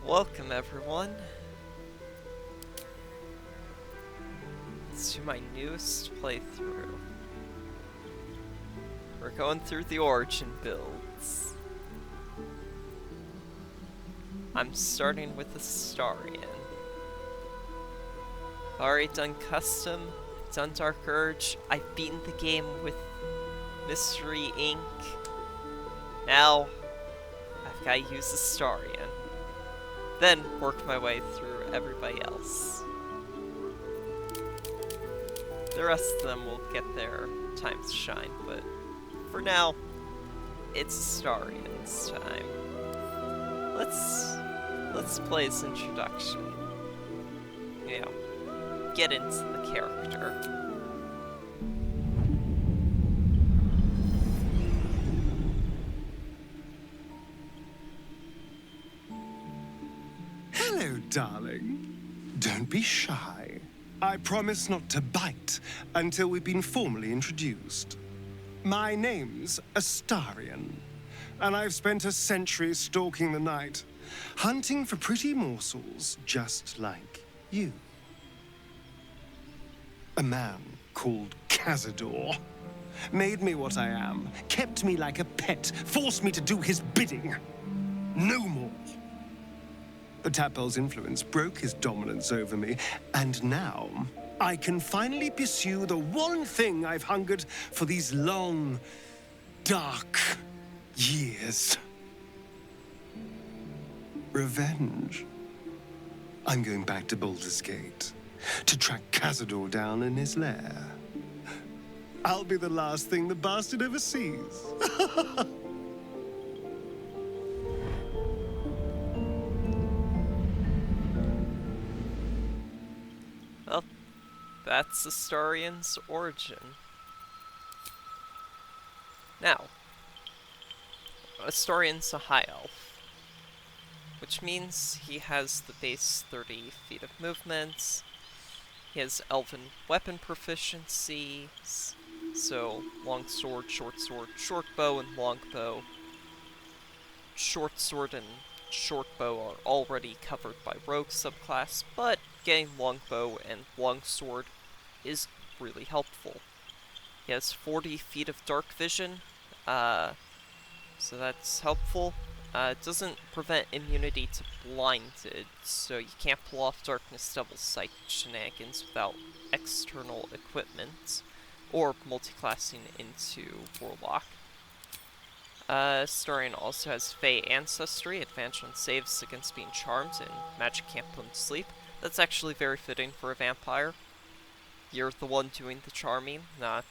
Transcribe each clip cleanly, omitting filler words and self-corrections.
Welcome everyone to my newest playthrough. We're going through the origin builds. I'm starting with Astarion. Already done custom, done Dark Urge, I've beaten the game with Mystery Inc. Now, I've gotta use Astarion. Then work my way through everybody else. The rest of them will get their time to shine, but for now, it's Astarion's time. Let's play his introduction. You know, get into the character. Hello, darling. Don't be shy. I promise not to bite until we've been formally introduced. My name's Astarion, and I've spent a century stalking the night, hunting for pretty morsels just like you. A man called Cazador made me what I am, kept me like a pet, forced me to do his bidding. No more. The Tadpole's influence broke his dominance over me, and now I can finally pursue the one thing I've hungered for these long, dark years. Revenge. I'm going back to Baldur's Gate to track Cazador down in his lair. I'll be the last thing the bastard ever sees. Well, that's Astarion's origin. Now, Astarion's a high elf, which means he has the base 30 feet of movement. He has elven weapon proficiency, so long sword, short bow, and long bow. Short sword and short bow are already covered by rogue subclass, but getting longbow and longsword is really helpful. He has 40 feet of dark vision, so that's helpful. It doesn't prevent immunity to blinded, so you can't pull off darkness double sight shenanigans without external equipment, or multiclassing into warlock. Astarion also has Fey ancestry, advantage on saves against being charmed, and magic can't put him to sleep. That's actually very fitting for a vampire. You're the one doing the charming, not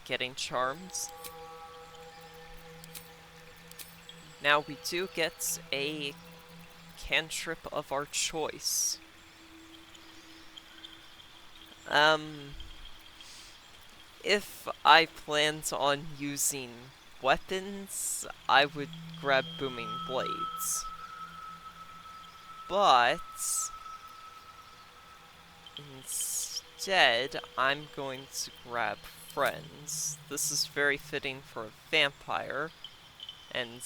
getting charmed. Now we do get a cantrip of our choice. If I planned on using weapons, I would grab booming blades. But instead, I'm going to grab friends. This is very fitting for a vampire, and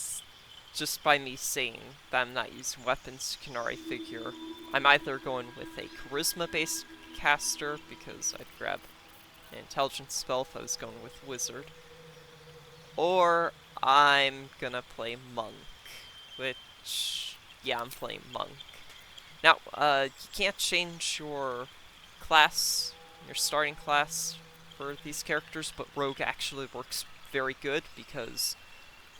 just by me saying that I'm not using weapons, you can already figure I'm either going with a charisma-based caster, because I'd grab an intelligence spell if I was going with wizard, or I'm gonna play monk, which, yeah, I'm playing monk. Now, you can't change your class, your starting class for these characters, but rogue actually works very good, because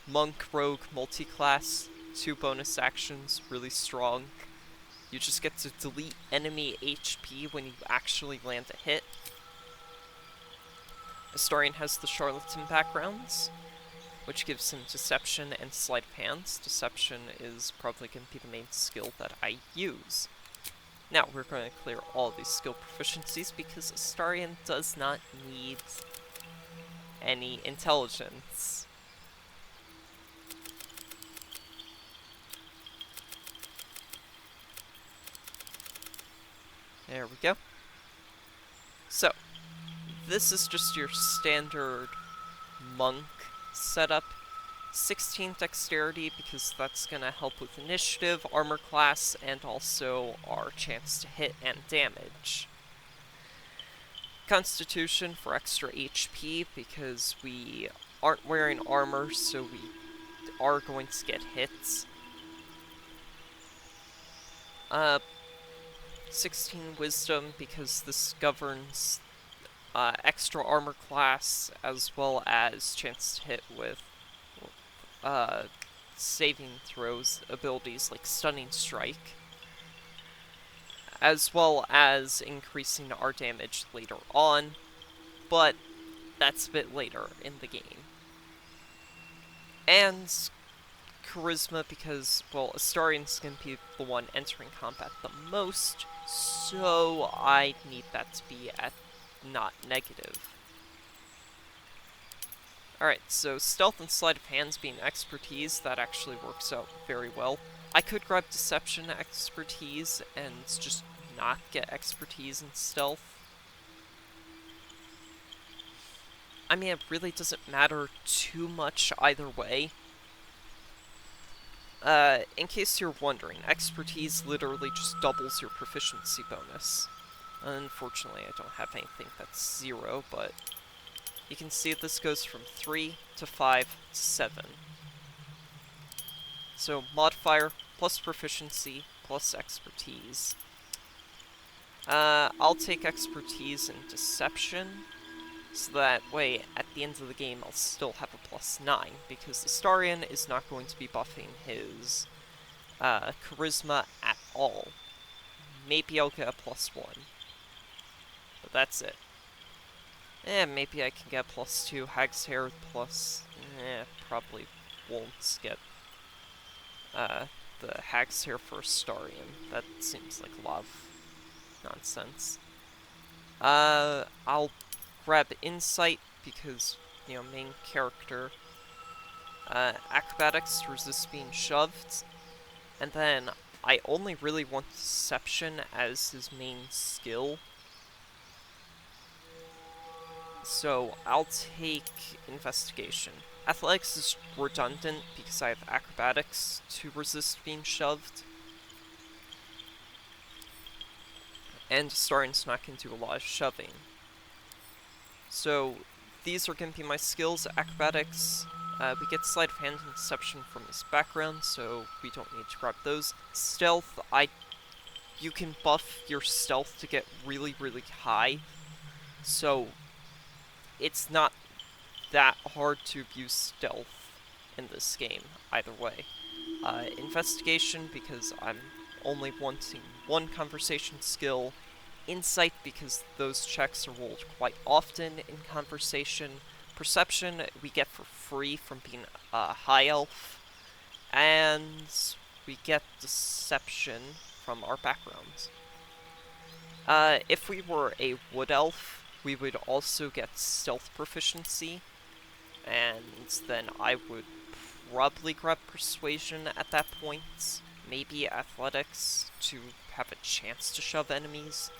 monk, rogue, multi-class, 2 bonus actions, really strong. You just get to delete enemy HP when you actually land a hit. Astarion has the charlatan backgrounds, which gives him deception and sleight of hand. Deception is probably going to be the main skill that I use. Now, we're going to clear all these skill proficiencies because Astarion does not need any intelligence. There we go. So, this is just your standard monk setup. 16 dexterity, because that's gonna help with initiative, armor class, and also our chance to hit and damage. Constitution for extra HP, because we aren't wearing armor, so we are going to get hits. 16 wisdom, because this governs extra armor class, as well as chance to hit with saving throws abilities like Stunning Strike, as well as increasing our damage later on, but that's a bit later in the game. And Charisma, because, well, Astarion's gonna be the one entering combat the most, so I need that to be at not negative. Alright, so Stealth and Sleight of Hands being expertise, that actually works out very well. I could grab Deception expertise and just not get expertise in Stealth. I mean, it really doesn't matter too much either way. In case you're wondering, expertise literally just doubles your proficiency bonus. Unfortunately, I don't have anything that's 0, but you can see this goes from 3 to 5 to 7. So, modifier plus proficiency plus expertise. I'll take expertise and deception, so that way, at the end of the game, I'll still have a +9, because Astarion is not going to be buffing his charisma at all. Maybe I'll get a +1. But that's it. Maybe I can get +2. Hag's Hair plus... probably won't get the Hag's Hair for Astarion. That seems like a lot of nonsense. I'll grab Insight, because, you know, main character. Acrobatics to resist being shoved. And then, I only really want Deception as his main skill. So, I'll take Investigation. Athletics is redundant, because I have Acrobatics to resist being shoved. And Astarion's not going to do a lot of shoving. So, these are going to be my skills. Acrobatics, we get Sleight of Hand and Deception from his background, so we don't need to grab those. Stealth, you can buff your Stealth to get really, really high, so it's not that hard to abuse Stealth in this game, either way. Investigation, because I'm only wanting one conversation skill. Insight, because those checks are rolled quite often in Conversation. Perception, we get for free from being a High Elf. And we get Deception from our backgrounds. If we were a Wood Elf, we would also get Stealth Proficiency. And then I would probably grab Persuasion at that point. Maybe Athletics to have a chance to shove enemies.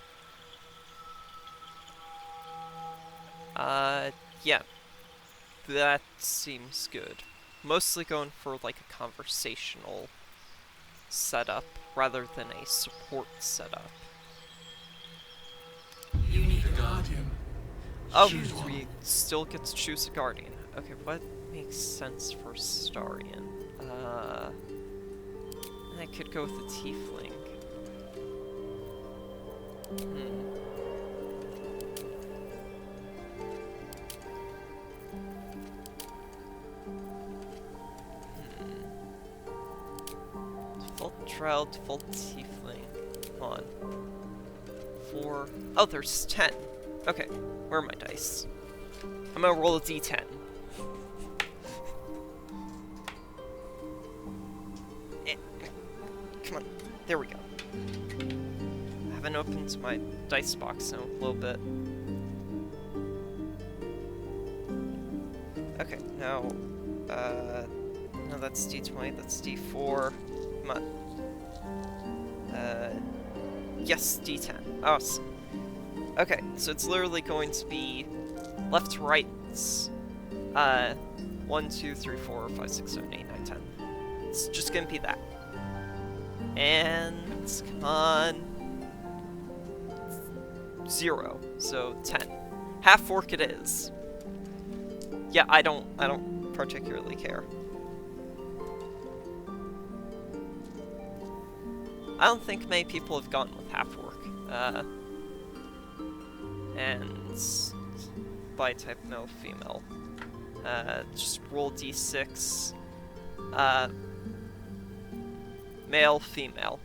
Yeah. That seems good. Mostly going for, like, a conversational setup, rather than a support setup. You need a guardian. Oh, Choose one. we still get to choose a guardian. Okay, what makes sense for Astarion? I could go with the Tiefling. Default Drow, default Tiefling. Come on. 4. Oh, there's 10. Okay, where are my dice? I'm gonna roll a d10. Come on, there we go. I haven't opened my dice box in a little bit. Okay, now, no, that's d20, that's d4. Come on. Yes, d10. Awesome. Okay, so it's literally going to be left to right, 1, 2, 3, 4, 5, 6, 7, 8, 9, 10. It's just gonna be that. And come on. 0, so 10. Half orc it is. Yeah, I don't particularly care. I don't think many people have gone with half orc. And body type male, female. Just roll d6. Male, female.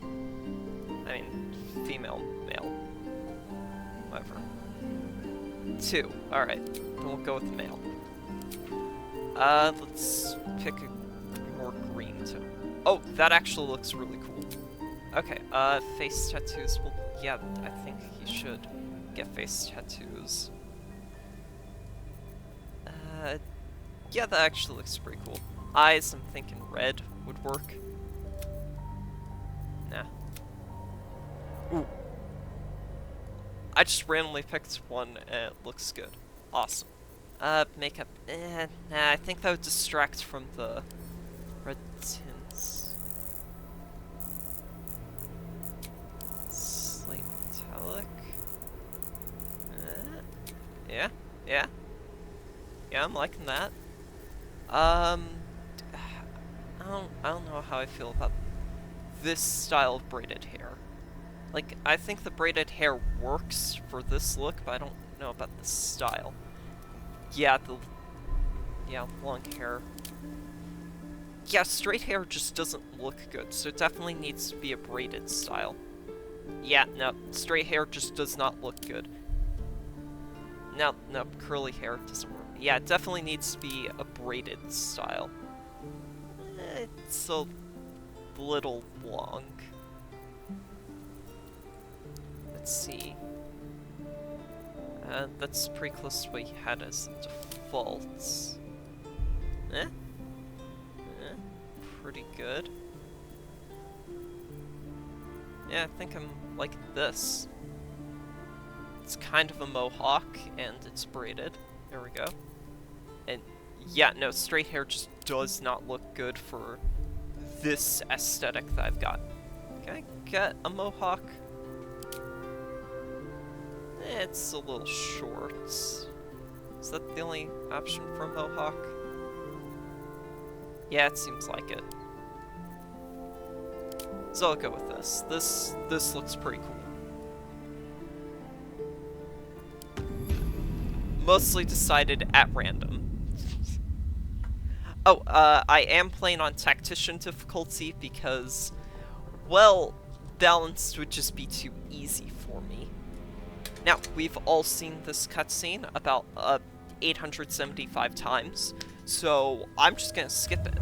I mean, female, male. Whatever. 2. Alright, then we'll go with the male. Let's pick a more green tone. Oh, that actually looks really cool. Okay, face tattoos. Well, yeah, I think he should get face tattoos. Yeah, that actually looks pretty cool. Eyes, I'm thinking red would work. Nah. Ooh. I just randomly picked one and it looks good. Awesome. Makeup. Nah, I think that would distract from the red tints. Slate metallic. Yeah, yeah. Yeah, I'm liking that. I don't know how I feel about this style of braided hair. Like, I think the braided hair works for this look, but I don't know about the style. Yeah, long hair. Yeah, straight hair just doesn't look good, so it definitely needs to be a braided style. Yeah, no, straight hair just does not look good. No, curly hair doesn't work. Yeah, it definitely needs to be a braided style. It's a little long. Let's see. That's pretty close to what he had as defaults. Pretty good. Yeah, I think I'm liking this. It's kind of a mohawk, and it's braided. There we go. And yeah, no, straight hair just does not look good for this aesthetic that I've got. Can I get a mohawk? It's a little short. Is that the only option for a mohawk? Yeah, it seems like it. So I'll go with this. This looks pretty cool. Mostly decided at random. Oh, I am playing on Tactician difficulty because, well, balanced would just be too easy for me. Now, we've all seen this cutscene about 875 times, so I'm just gonna skip it.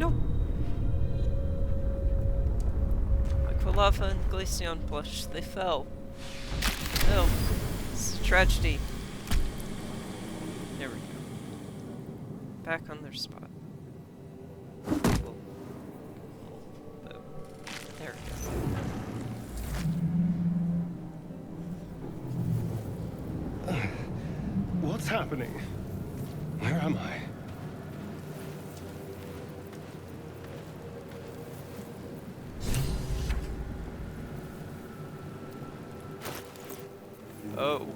No! Aqualava and Glaceon blush, they fell. No, it's a tragedy. There we go. Back on their spot. There we go. What's happening? Where am I? Oh.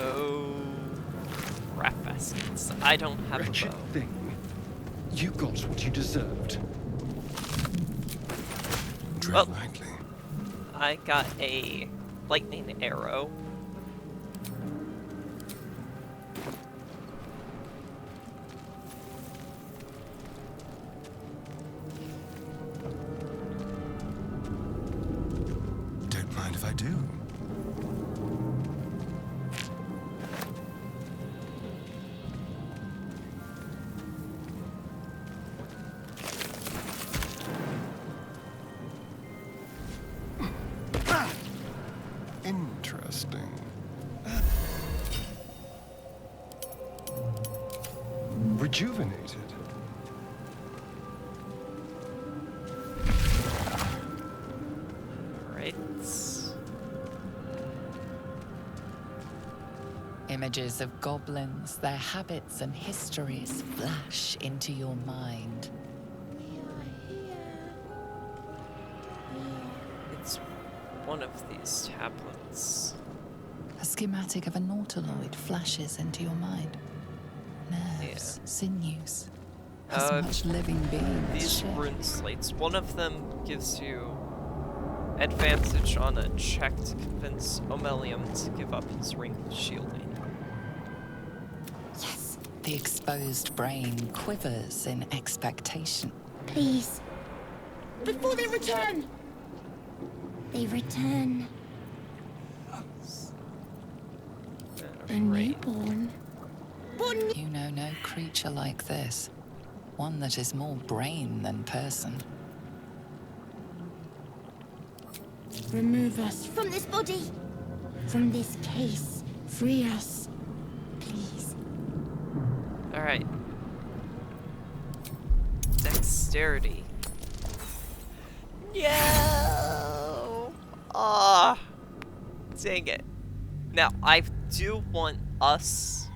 Oh. Rat baskets. I don't have Wretched a bow. thing. You got what you deserved. Tread Well, lightly. I got a lightning arrow. Don't mind if I do. Interesting. rejuvenated. Alright. Images of goblins, their habits and histories flash into your mind. It's one of these tablets. A schematic of a nautiloid flashes into your mind. Nerves, sinews. As much living being as These shit. rune slates, one of them gives you advantage on a check to convince Omelium to give up his ring of shielding. Yes. The exposed brain quivers in expectation. Please. Before they return! They return. A newborn. You know no creature like this. One that is more brain than person. Remove us from this body. From this case. Free us. Please. Alright. Dexterity. No! Ah! Dang it. Now, I do want us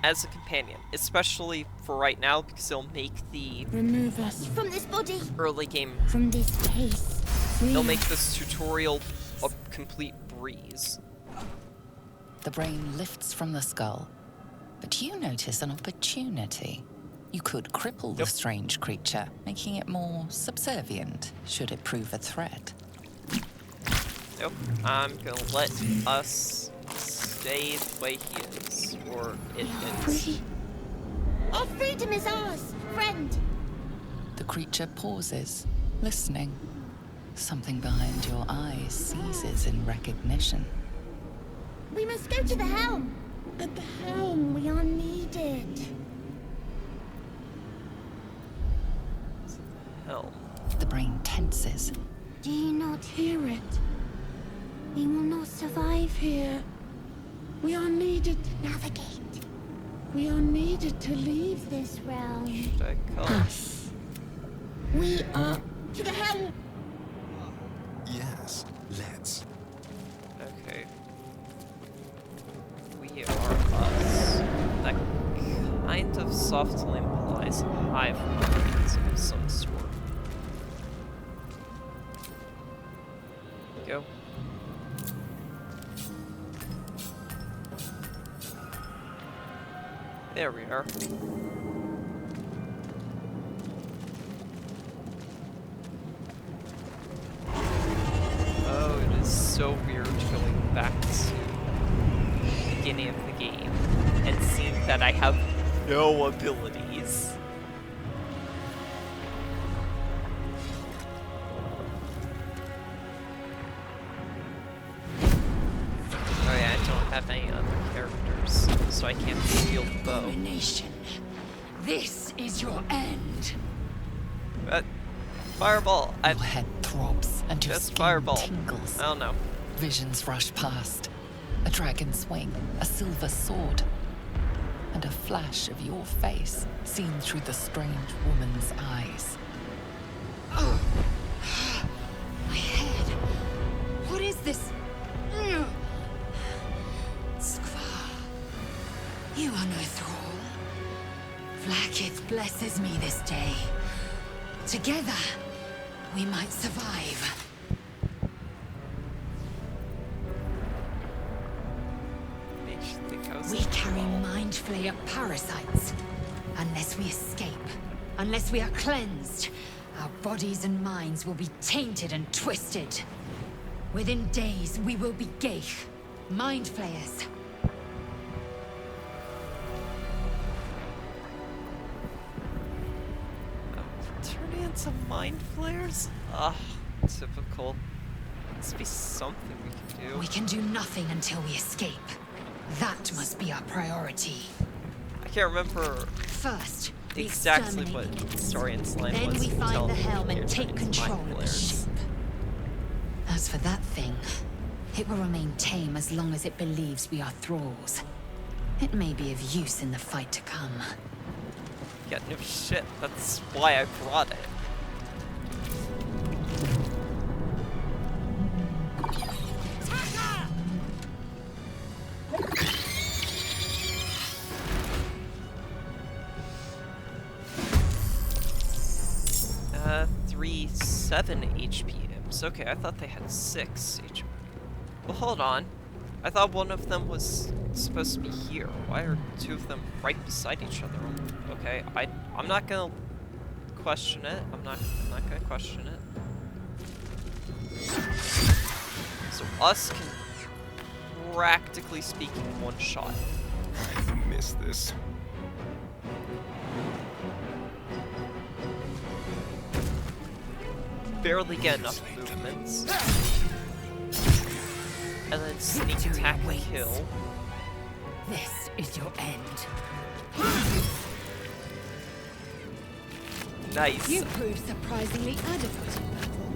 as a companion, especially for right now, because it'll make the Remove us from this body. early game, From this case. Free it'll us. make this tutorial a complete breeze. The brain lifts from the skull. But you notice an opportunity. You could cripple the strange creature, making it more subservient, should it prove a threat. Nope. I'm gonna let us stay the way he is, or it is. Free. Our freedom is ours, friend. The creature pauses, listening. Something behind your eyes seizes in recognition. We must go to the helm. At the helm, we are needed. Hell. The brain tenses. Do you not hear it? We will not survive here. We are needed to navigate. We are needed to leave this realm. Should I call? Us. We are to the helm. Yes, let's. Okay. We are us. That kind of softly implies a hive mind of some sort. Go. There we are. Oh, it is so weird going back to the beginning of the game and seeing that I have no abilities. Oh yeah, I don't have any other characters, so I can't wield the bow. Abomination. This is your end. Fireball! Your head throbs and your Just skin fireball. tingles. I don't know. Visions rush past. A dragon's wing, a silver sword, and a flash of your face seen through the strange woman's eyes. My head. What is this? Skvar. You are no thrall. Vlaakith blesses me this day. Together, we might survive. Makes you think I was We a carry troll. mind flayer parasites. Unless we escape, unless we are cleansed, our bodies and minds will be tainted and twisted. Within days, we will be Geich, mind flayers. Turning into mind flayers? Ugh, typical. Must be something we can do. We can do nothing until we escape. That must be our priority. I can't remember First, we exactly what exterminate the Astarion's line Then was. we to find tell the me helm you're and take turning into control mind of the flayers. ship. As for that thing, it will remain tame as long as it believes we are thralls. It may be of use in the fight to come. Yeah, no shit. That's why I brought it. 7 HPMs. Okay, I thought they had 6 HP. Well, hold on. I thought one of them was supposed to be here. Why are 2 of them right beside each other? Okay, I'm not gonna question it. I'm not gonna question it. So us can, practically speaking, one shot. I've missed this. Barely get enough movements. And then sneak attack and kill. This is your end. Nice. You proved surprisingly adequate in battle.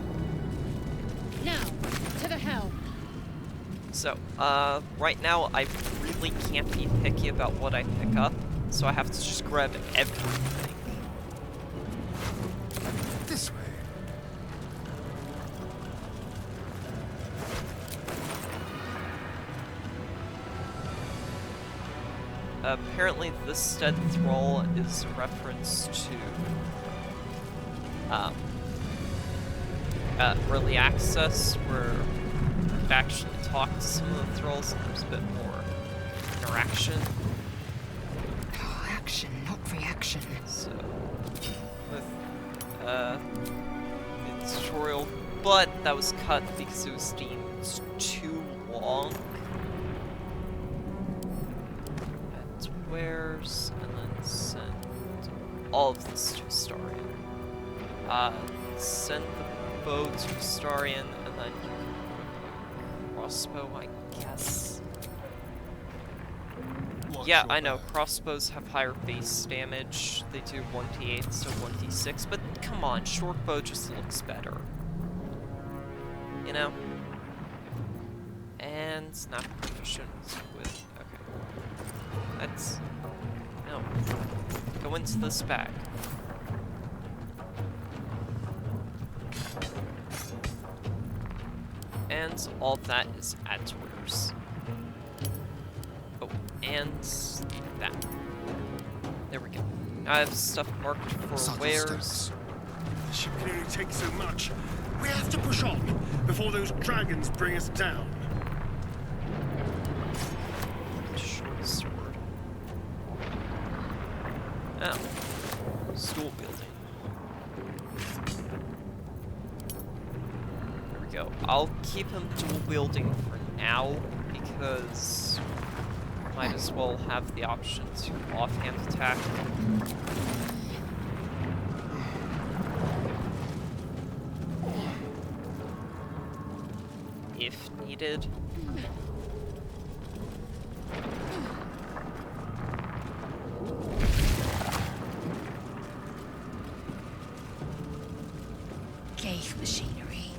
Now, to the helm. So, right now I really can't be picky about what I pick up, so I have to just grab everything. This way. Apparently this dead thrall is a reference to, early access, where you could actually talk to some of the thralls and there's a bit more interaction. Oh, action, not reaction. So, with, the tutorial, but that was cut because it was deemed too long. Wares, and then send all of this to Astarion. Send the bow to Astarion, and then crossbow, I guess. Yeah, I know, crossbows have higher base damage. They do 1d8 so 1d6, but come on, short bow just looks better. You know? And not proficient with... okay. That's... no. Go into this bag. And all that is at wares. Oh, and that. There we go. I have stuff marked for wares. The ship can only take so much. We have to push on before those dragons bring us down. Short sword. Oh. Stool building. There we go. I'll keep him dual wielding for now, because might as well have the option to offhand attack. If needed. Ghaik machinery.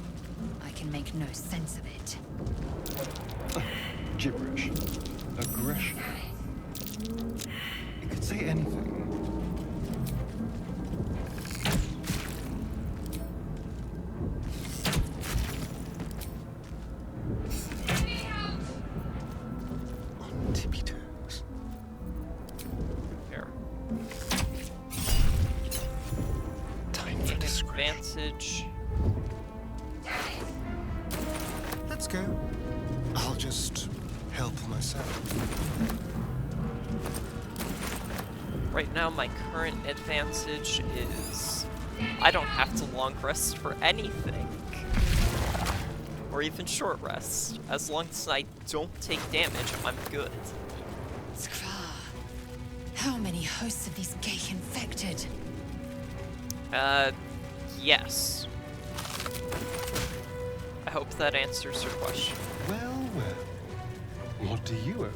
I can make no sense of it. Gibberish. Aggression. It could say anything. On tippy toes. Here. Time for discretion. Advantage. Let's go. I'll just help myself. Right now, my current advantage is I don't have to long rest for anything. Or even short rest. As long as I don't take damage, I'm good. Skra. How many hosts of these Ghaik infected? Yes. I hope that answers your question. Well, well. What do you owe?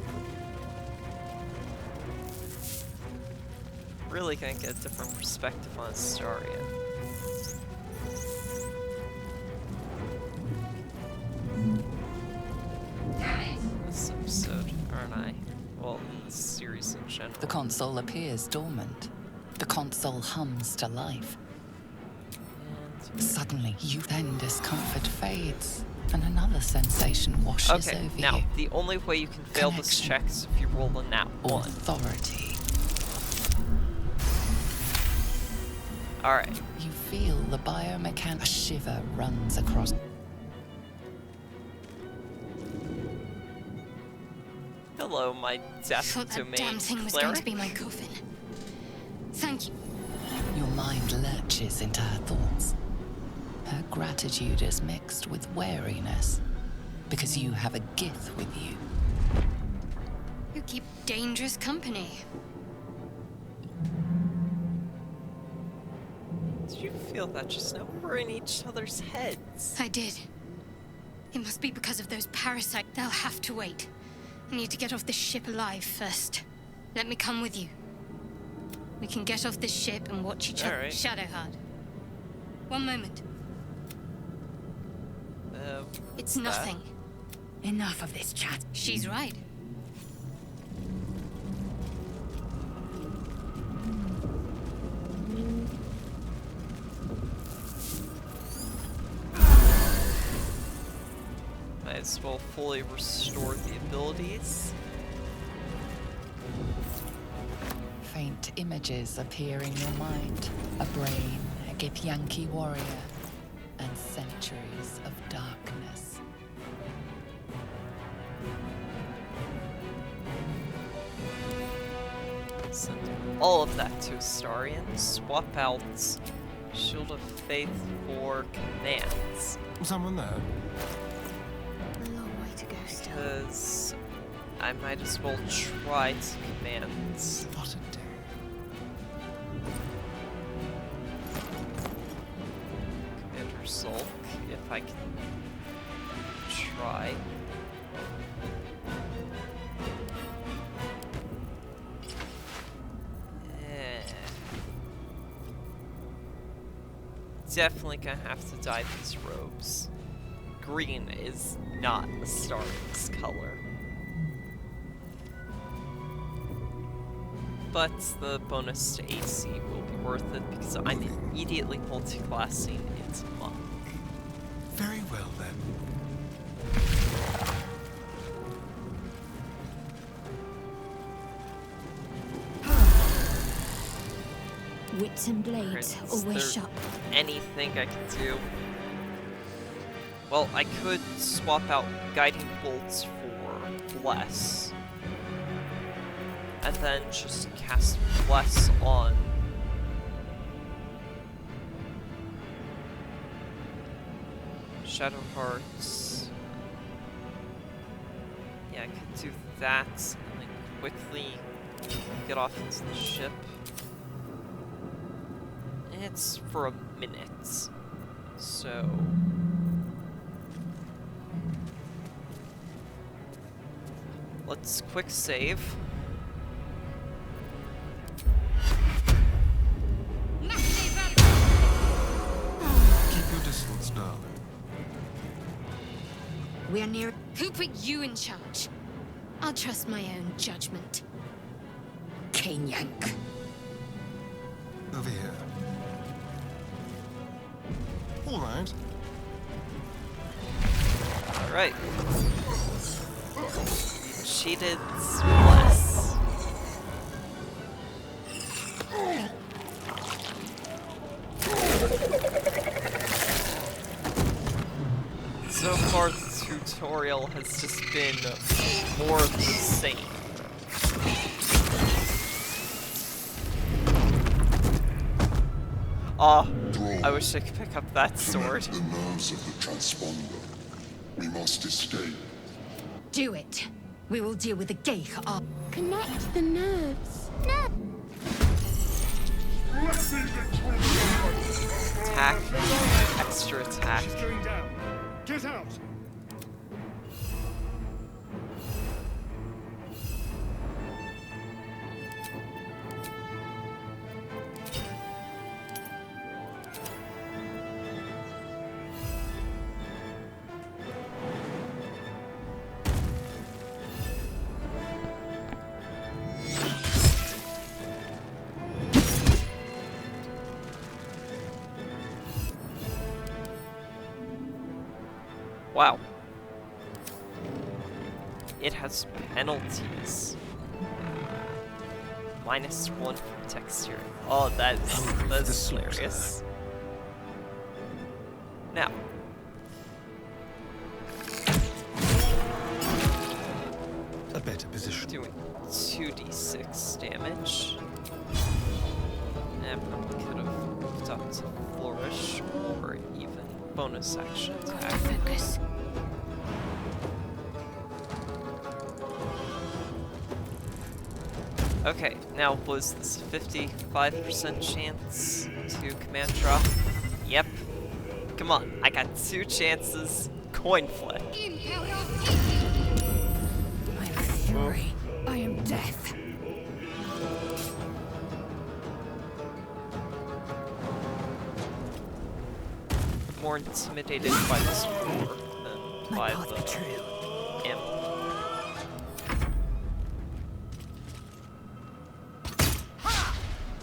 Really gonna get a different perspective on Astarion. This episode, aren't I? Well, in this series in general. The console appears dormant. The console hums to life. And Suddenly, then discomfort fades, and another sensation washes okay, over now you. the only way you can fail this Connection. check is if you roll a nat 1. Authority. Alright. You feel the biomechanic. A shiver runs across. Hello, my death Thought that domain damn thing was cleric. going to be my coffin. Thank you. Your mind lurches into her thoughts. Her gratitude is mixed with wariness, because you have a Gith with you. You keep dangerous company. Did you feel that just now? We're in each other's heads. I did. It must be because of those parasites. They'll have to wait. I need to get off this ship alive first. Let me come with you. We can get off this ship and watch each other. Alright. Shadowheart. One moment. what's It's that? nothing. Enough of this chat. She's right. Might as well fully restore the abilities. Faint images appear in your mind. A brain, a Githyanki warrior, and centuries of darkness. Send all of that to Astarion. Swap out Shield of Faith for commands. Someone there? A long way to go still. Because I might as well try to command. What a day. Commander Zulk, if I can try. Definitely gonna have to dye these robes. Green is not Astarion's color. But the bonus to AC will be worth it because I'm immediately multi-classing into monk. Very well then. Wits and blades, Alright, is always there sharp. anything I can do? Well, I could swap out Guiding Bolts for Bless. And then just cast Bless on Shadow Hearts. Yeah, I could do that and then quickly get off into the ship. It's for a minute, so let's quick save. Keep your distance, darling. We are near. Who put you in charge? I'll trust my own judgment. Cane Yank. Over here. All right. Alright. Cheated Bless. So far, the tutorial has just been more of the same. I wish I could pick up that sword. The nerves of the transponder. We must escape. Do it. We will deal with the Geich after. Connect the nerves. No. Attack, extra attack. She's going down. Get out! Wow. It has penalties. -1 from texture. Oh, that's hilarious. Now. A better position. Doing 2d6 damage. And probably could have moved up to Flourish or even bonus action attack. Focus. Okay, now was this 55% chance to command drop? Yep. Come on, I got 2 chances. Coin flip. I am fury. I am death. More intimidated by this war than by path be true. the imp.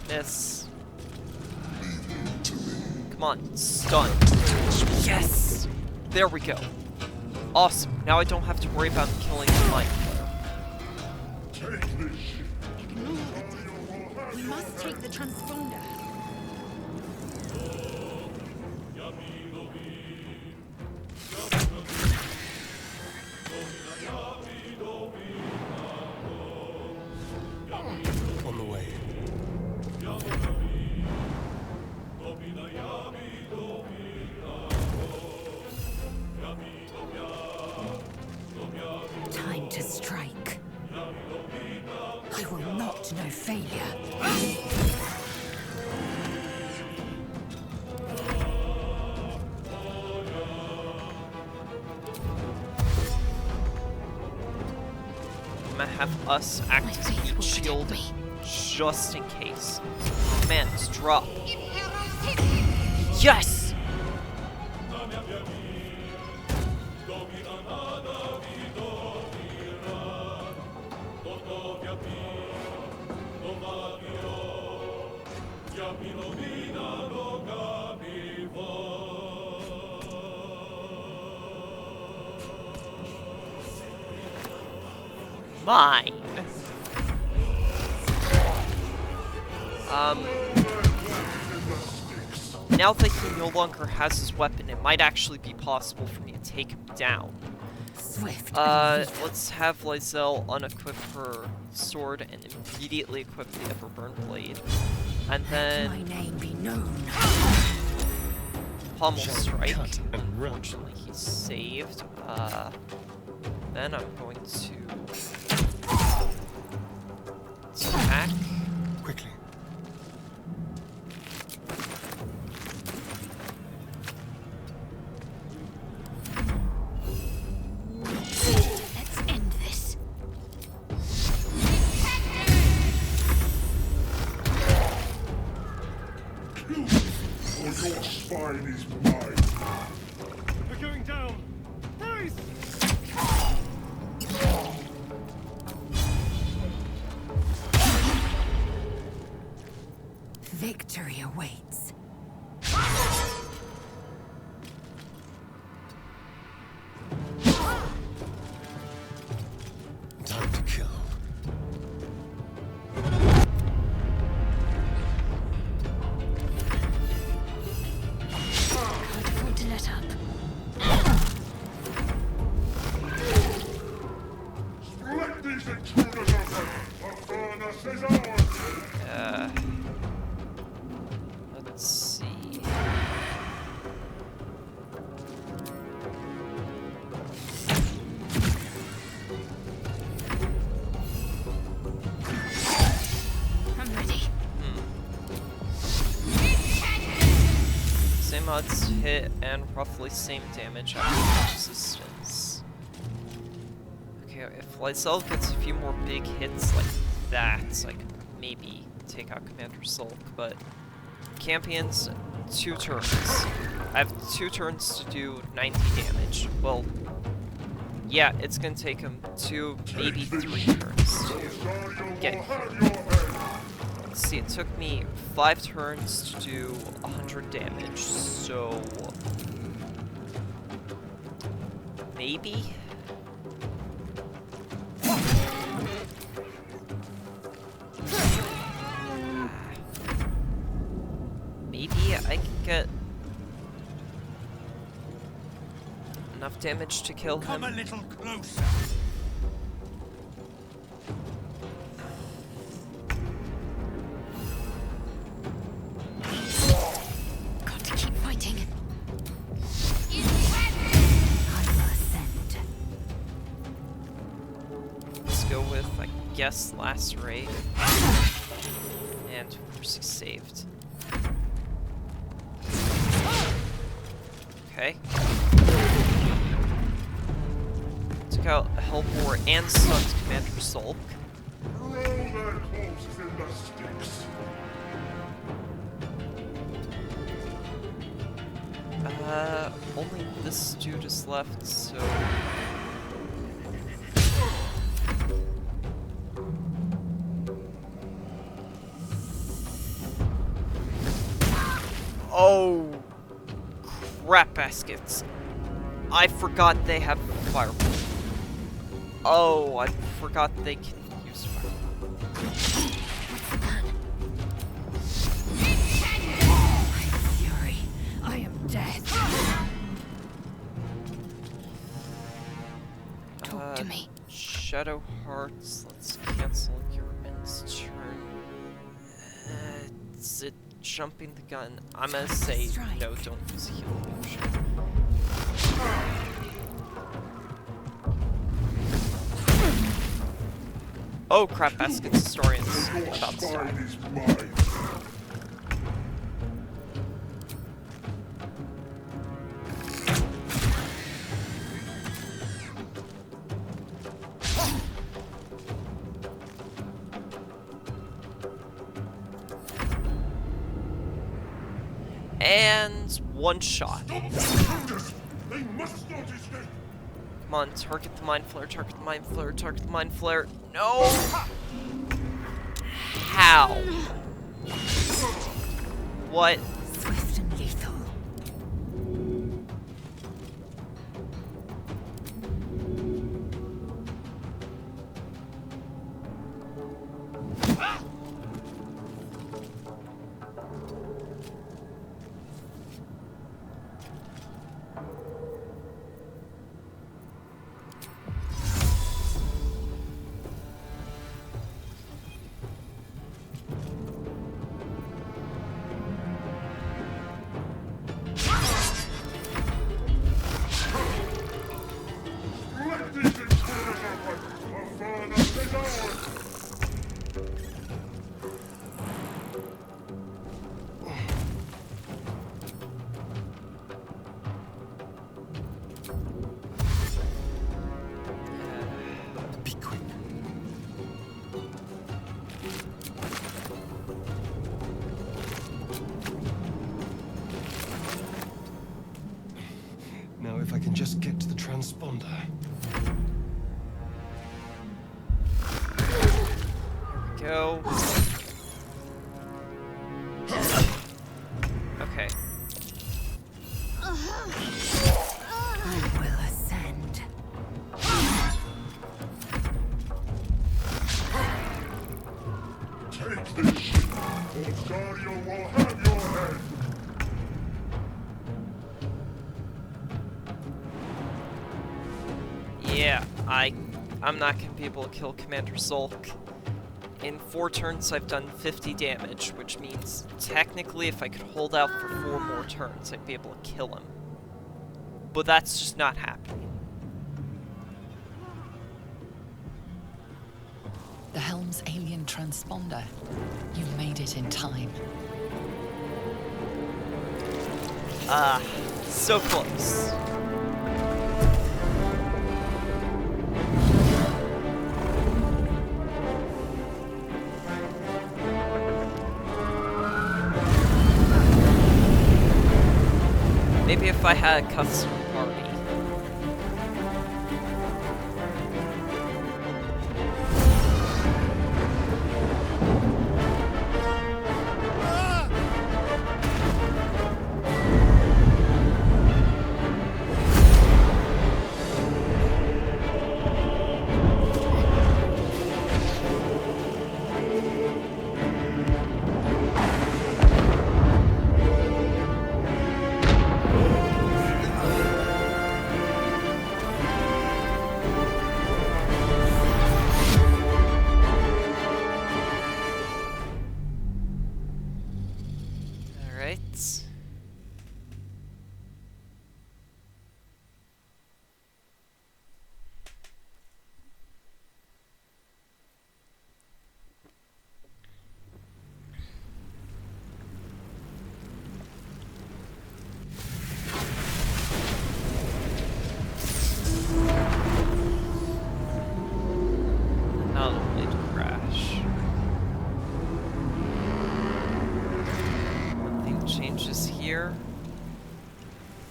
Miss. Come on, stun. Yes! There we go. Awesome. Now I don't have to worry about killing the mind player. Ignore the devil. We must take the transponder. On the way. Time to strike. I will not know failure. I'm gonna have us act My as faith heat will shield protect me. just in case. Commands drop. Yes! Mine. Now that he no longer has his weapon, it might actually be possible for me to take him down. Swift. Let's have Lysel unequip her sword and immediately equip the Everburn blade. And My then name be known. Pommel Shall we Strike. cut and run? Unfortunately, he's saved. Then I'm going to attack. Quickly. Let's end this. Or your spine is mine. We're going down. Freeze! Victory awaits. Time to kill. Can't afford to let up. Let these intruders open! The furnace is ours! Let's see. I'm ready. Same odds to hit and roughly same damage after resistance. Okay, if Lysel gets a few more big hits like that, I can maybe take out Commander Sulk, but Campions, 2 turns. I have 2 turns to do 90 damage. Well, yeah, it's gonna take him 2, maybe 3 turns to get here. Let's see, it took me 5 turns to do 100 damage, so maybe? Maybe I can get enough damage to kill him. Come a little closer. Got to keep fighting. I will ascend. Let's go with, I guess, Lacerate. And of course he's saved. Okay. Took out Hellbore and stunned Commander Zulk. Roll their corpses in the sticks. Only this dude is left, so... Oh! Crap baskets. I forgot they have fireball. Oh, I forgot they can use fireball. Fury. I am death. Talk to me. Shadow Hearts, let's cancel your end's turn. Is it jumping the gun? I'm gonna say no, don't use a healing potion. Oh crap, Basket Astarian's about to die. Spine is mine. And one shot. Stop the intruders! They must not escape! Come on, target the Mind Flare, target the Mind Flare, target the Mind Flare. No! How? What? Swift and lethal. Let these intruders away! A further disorder! Be quick. Now, if I can just get to the transponder. Go. Okay. I will ascend. Take this ship, or Astarion will have your head! Yeah, I'm not gonna be able to kill Commander Zulk. In 4 turns, I've done 50 damage, which means technically if I could hold out for 4 more turns, I'd be able to kill him. But that's just not happening. The Helm's alien transponder. You've made it in time. Ah, so close. Maybe if I had a custom party.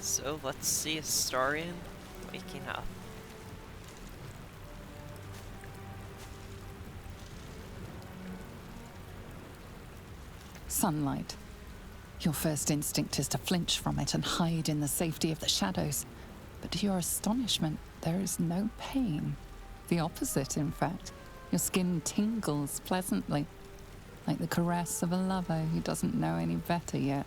So let's see Astarion waking up. Sunlight. Your first instinct is to flinch from it and hide in the safety of the shadows. But to your astonishment, there is no pain. The opposite, in fact. Your skin tingles pleasantly, like the caress of a lover who doesn't know any better yet.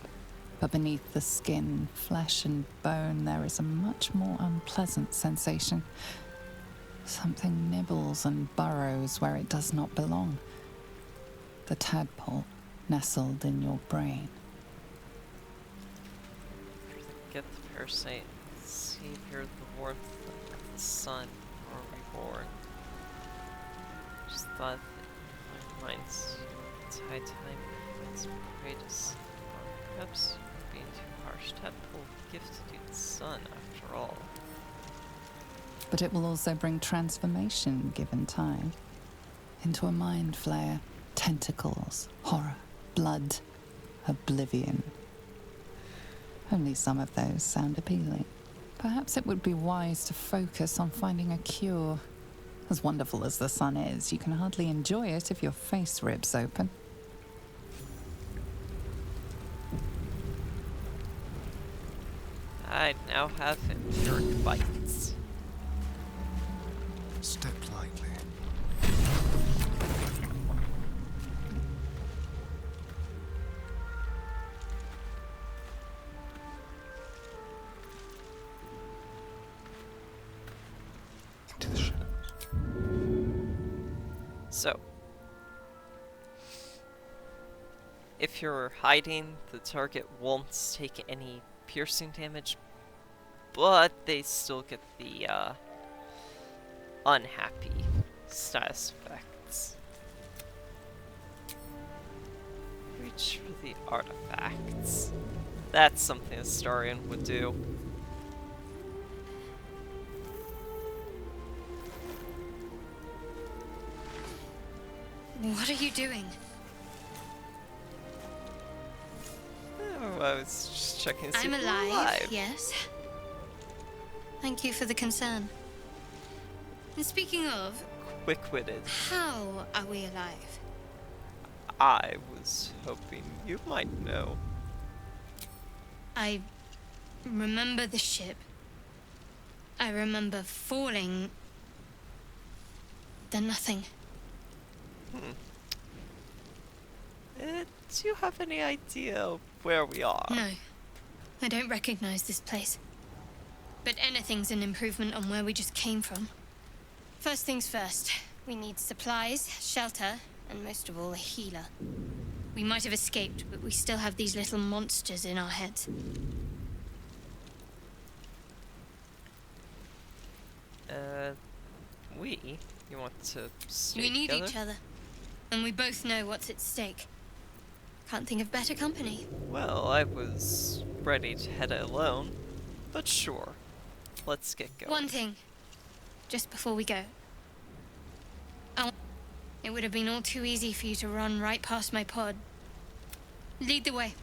But beneath the skin, flesh and bone, there is a much more unpleasant sensation. Something nibbles and burrows where it does not belong. The tadpole nestled in your brain. Get the parasite, savior of the warmth of the sun, or reborn. Just thought that my mind's it's high time for its prey to sleep on. Perhaps being too harsh, tadpole gifted you the sun after all. But it will also bring transformation given time. Into a mind flayer, tentacles, horror, blood, oblivion. Only some of those sound appealing. Perhaps it would be wise to focus on finding a cure. As wonderful as the sun is, you can hardly enjoy it if your face rips open. I now have Vampiric bites. Step lightly. Into the shadows. So, if you're hiding, the target won't take any piercing damage, but they still get the unhappy status effects. Reach for the artifacts. That's something Astarion would do. What are you doing? Oh, I was just checking to see I'm if you're alive, yes. Thank you for the concern. And speaking of, Quick-witted. how are we alive? I was hoping you might know. I remember the ship. I remember falling. Then nothing. Do you have any idea where we are? No, I don't recognize this place. But anything's an improvement on where we just came from. First things first, we need supplies, shelter, and most of all, a healer. We might have escaped, but we still have these little monsters in our heads. You want to stay We need together? each other. And we both know what's at stake. Can't think of better company. Well, I was ready to head alone, but sure. Let's get going. One thing, just before we go. It would have been all too easy for you to run right past my pod. Lead the way.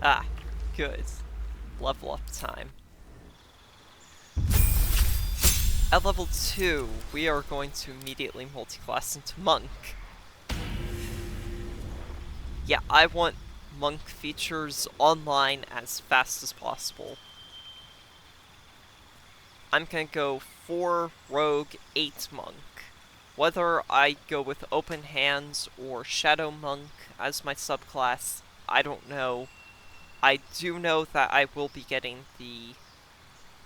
Ah, good. Level up time. At level 2, we are going to immediately multi-class into Monk. Yeah, I want Monk features online as fast as possible. I'm gonna go 4 Rogue, 8 Monk. Whether I go with Open Hands or Shadow Monk as my subclass, I don't know. I do know that I will be getting the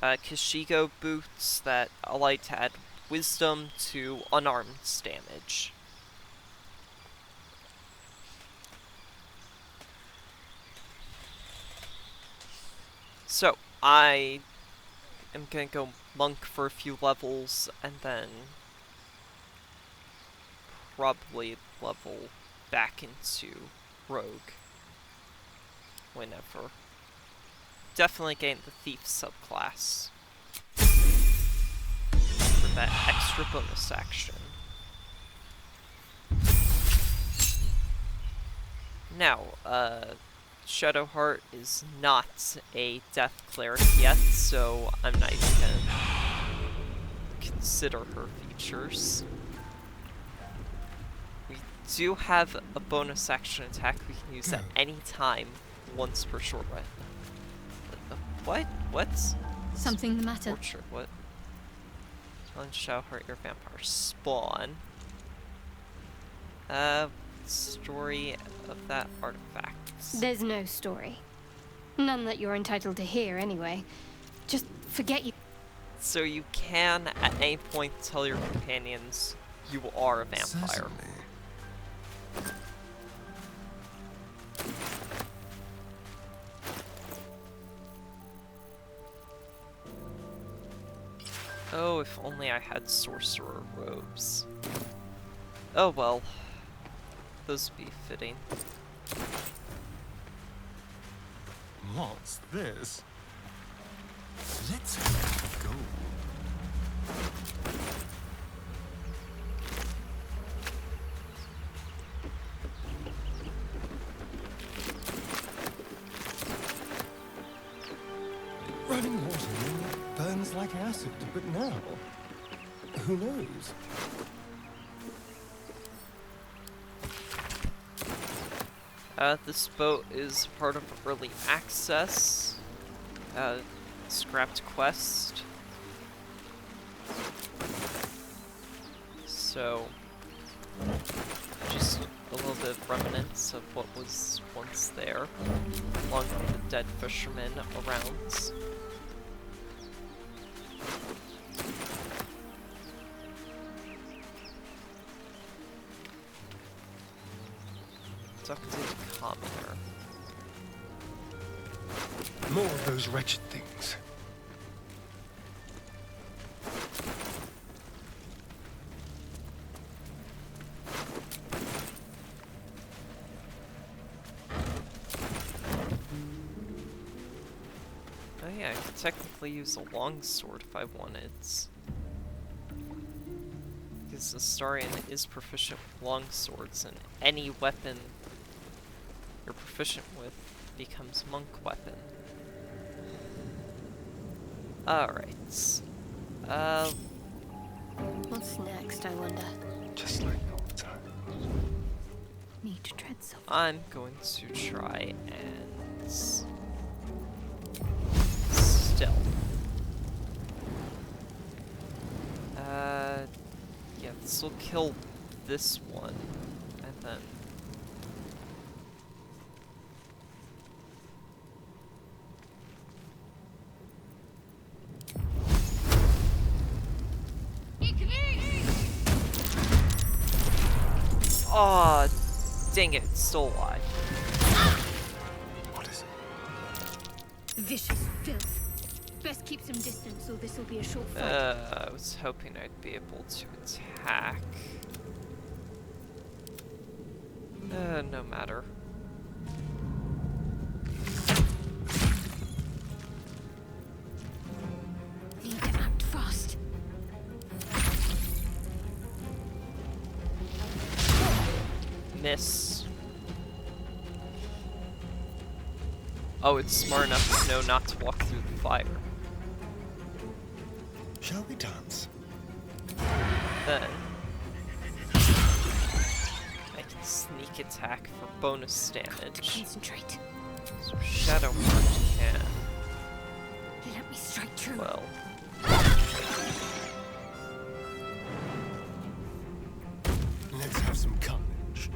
Kashigo boots that allow you to add Wisdom to unarmed damage. So, I am gonna go Monk for a few levels, and then probably level back into Rogue whenever. Definitely getting the Thief subclass for that extra bonus action. Now, Shadowheart is not a death cleric yet, so I'm not even gonna consider her features. We do have a bonus action attack we can use at any time, once per short rest. What? What? Something the matter? Torture, what? Challenge Shadowheart, your vampire spawn. Story of that artifact. There's no story. None that you're entitled to hear, anyway. Just forget you. So you can, at any point, tell your companions you are a vampire. Certainly. Oh, if only I had sorcerer robes. Oh well. Those would be fitting. What's this? Let's go. Running water burns like acid, but now, who knows? This boat is part of early access. Scrapped quest. So, just a little bit of remnants of what was once there, along with the dead fishermen around. Abducted commoner. More of those wretched things. Oh yeah, I could technically use a longsword if I wanted. Because Astarion is proficient with longswords, and any weapon you're proficient with becomes monk weapon. Alright. What's next, I wonder? Just like old times. Need to tread softly. I'm going to try and stealth. Yeah, this will kill this one, and then aw, dang it, it's still alive. What is it? Vicious filth. Best keep some distance, or this will be a short fight. I was hoping I'd be able to attack. No matter. Need to act fast. Miss. Oh, it's smart enough to know not to walk through the fire. Shall we dance? Then I can sneak attack for bonus damage. Concentrate. So Shadowheart can. Let me strike true. Well. Let's have some carnage.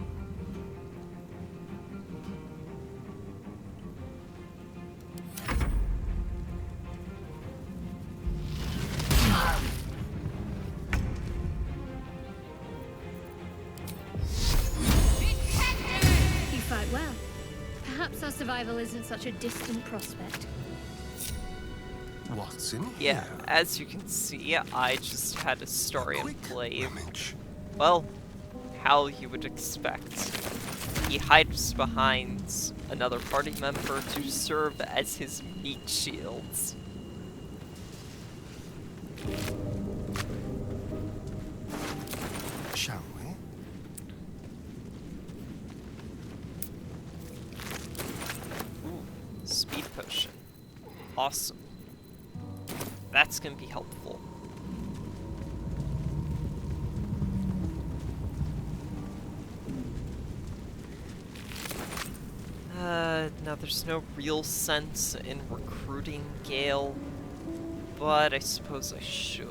You fight well. Perhaps our survival isn't such a distant prospect. What's in Yeah, here? as you can see, I just had a story Quick play. rummage. Well, how you would expect. He hides behind another party member to serve as his meat shields. Shall we? Awesome. That's gonna be helpful. Now there's no real sense in recruiting Gale, but I suppose I should.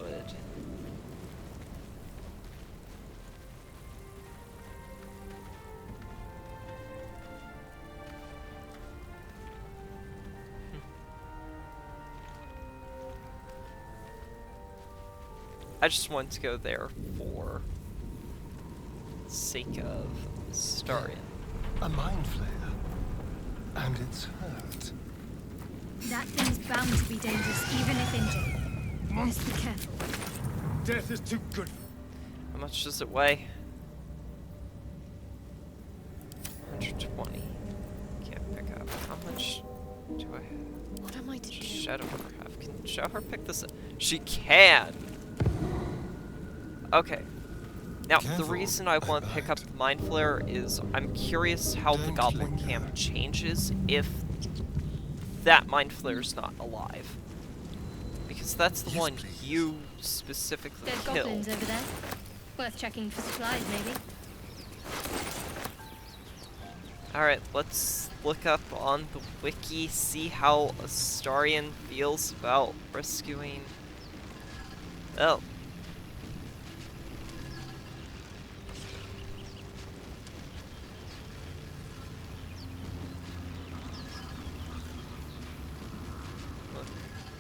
I just want to go there for the sake of Astarion. A mind flare. And it's hurt. That thing's bound to be dangerous, even if injured. Must be careful. Death is too good. How much does it weigh? 120. Can't pick up. How much do I have? What am I to do? Shadowhunter have? Can Shadowhunter pick this up? She can! Okay. Now, the Careful, reason I want to pick up the Mind Flare is I'm curious how the Don't Goblin linger. Camp changes if that Mind Flare's not alive. Because that's the Yes, one please. you specifically There's killed. goblins over there. Worth checking for supplies, maybe. Alright, let's look up on the wiki, see how Astarion feels about rescuing... Oh.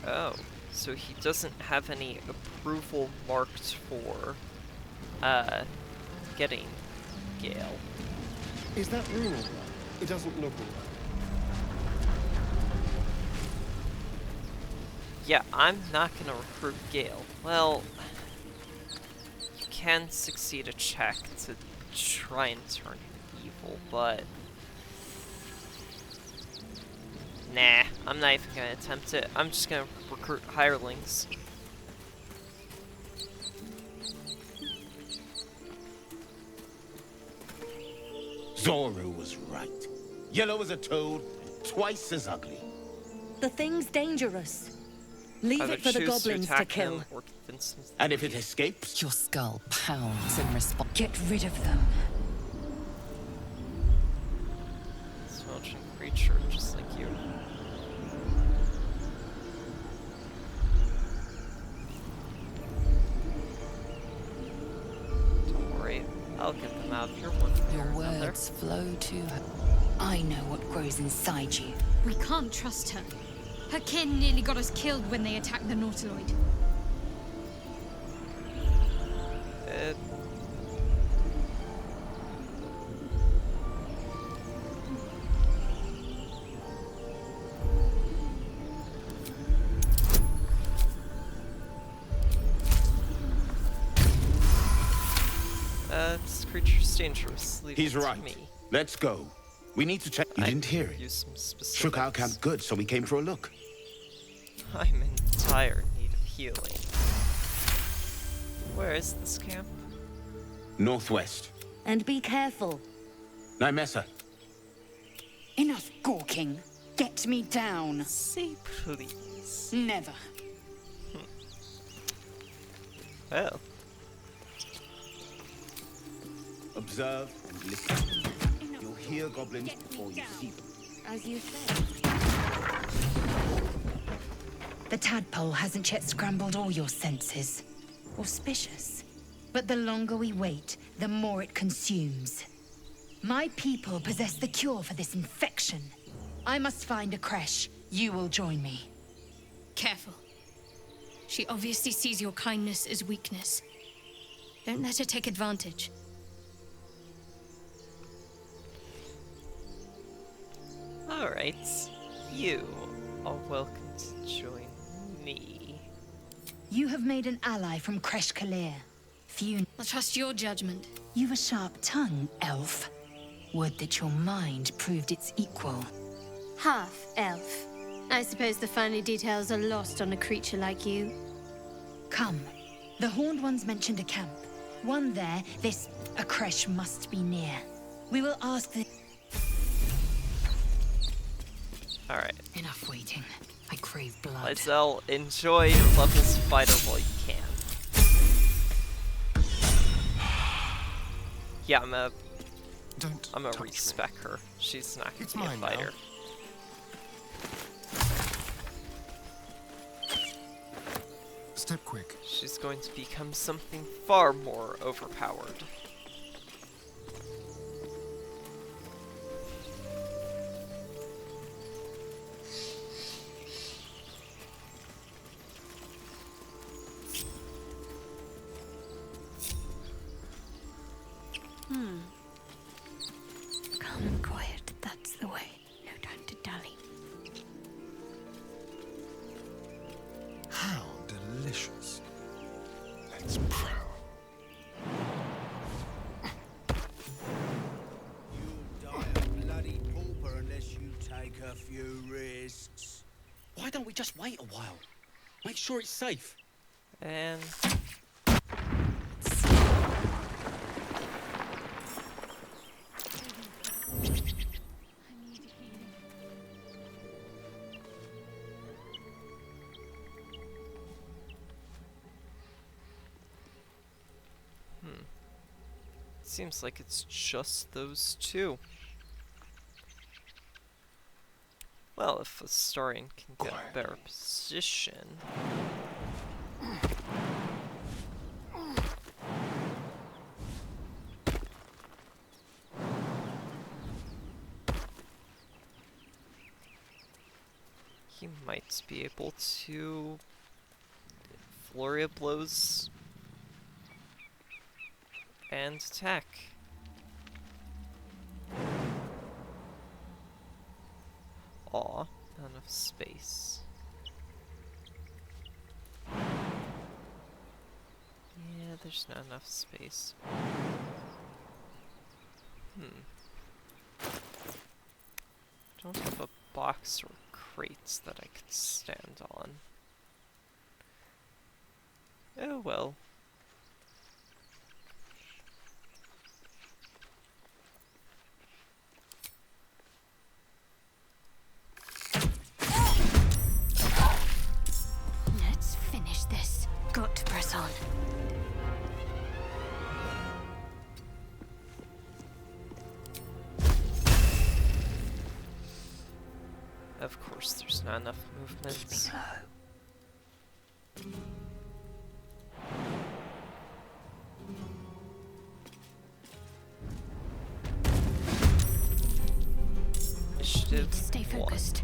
Oh, so he doesn't have any approval marked for, getting Gale. Is that room all right? It doesn't look all Yeah, I'm not gonna recruit Gale. Well, you can succeed a check to try and turn him evil, but... Nah, I'm not even gonna attempt it. I'm just gonna recruit hirelings. Zoru was right. Yellow as a toad, twice as ugly. The thing's dangerous. Leave Either it for the choose goblins to attack kill. him or convince him to And if it leave. escapes, Your skull pounds in response. Get rid of them. Smelching creature, just like you. Don't worry, I'll get them out of here one way Your or another. words flow to her. I know what grows inside you. We can't trust her. Her kin nearly got us killed when they attacked the Nautiloid. Uh, this creature's dangerous. Leave he's it to right. me. Let's go. We need to check. You didn't hear it. Use some specifics. Shook our camp good, so we came for a look. I'm in dire need of healing. Where is this camp? Northwest. And be careful. Nymessa. Enough gawking. Get me down. Say please. Never. Well, Observe and listen. You'll hear goblins before you see them. As you say. The tadpole hasn't yet scrambled all your senses. Auspicious. But the longer we wait, the more it consumes. My people possess the cure for this infection. I must find a creche. You will join me. Careful. She obviously sees your kindness as weakness. Don't let her take advantage. alright. You are welcome to join me. You have made an ally from Kresh Kalir. Few. I'll trust your judgment. You've a sharp tongue, elf. Would that your mind proved its equal. Half elf. I suppose the finer details are lost on a creature like you. Come. The Horned Ones mentioned a camp. One there, a creche must be near. We will ask the... Alright. Enough waiting. I crave blood. Lysel, enjoy your level spider while you can. Yeah, I'm gonna Don't respec her. She's not gonna It's be a mine now. fighter. Step quick. She's going to become something far more overpowered. Calm and quiet, that's the way. No time to dally. How delicious. Let's prowl. You'll die a bloody pauper unless you take a few risks. Why don't we just wait a while? Make sure it's safe. And seems like it's just those two. Well, if Astarion can get a better position. He might be able to flurry of blows and attack. Aw, not enough space. Yeah, there's not enough space. Don't have a box or crates that I could stand on. Oh well. Let's finish this. Got to press on. Of course, there's not enough movements. Initiative Need to stay 1. focused.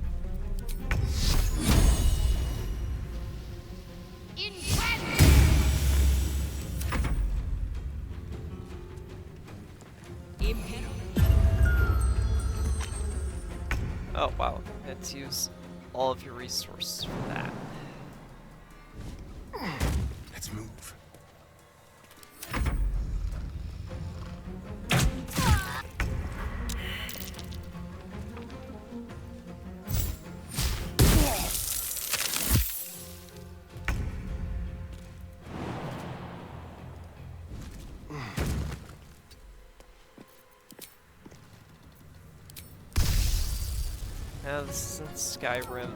Oh wow, let's use all of your resources for that. Let's move. Now this isn't Skyrim.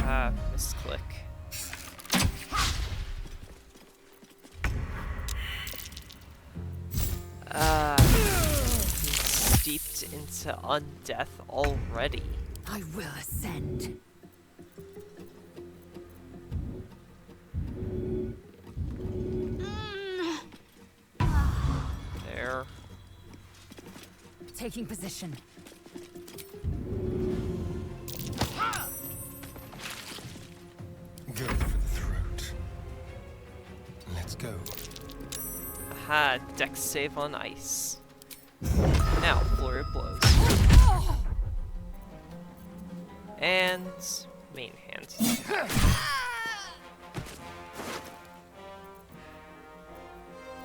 Ah, misclick. Steeped into undeath already. I will ascend. There. Taking position. Go for the throat. Let's go. Aha, dex save on ice. Now, flurry of blows. And main hand.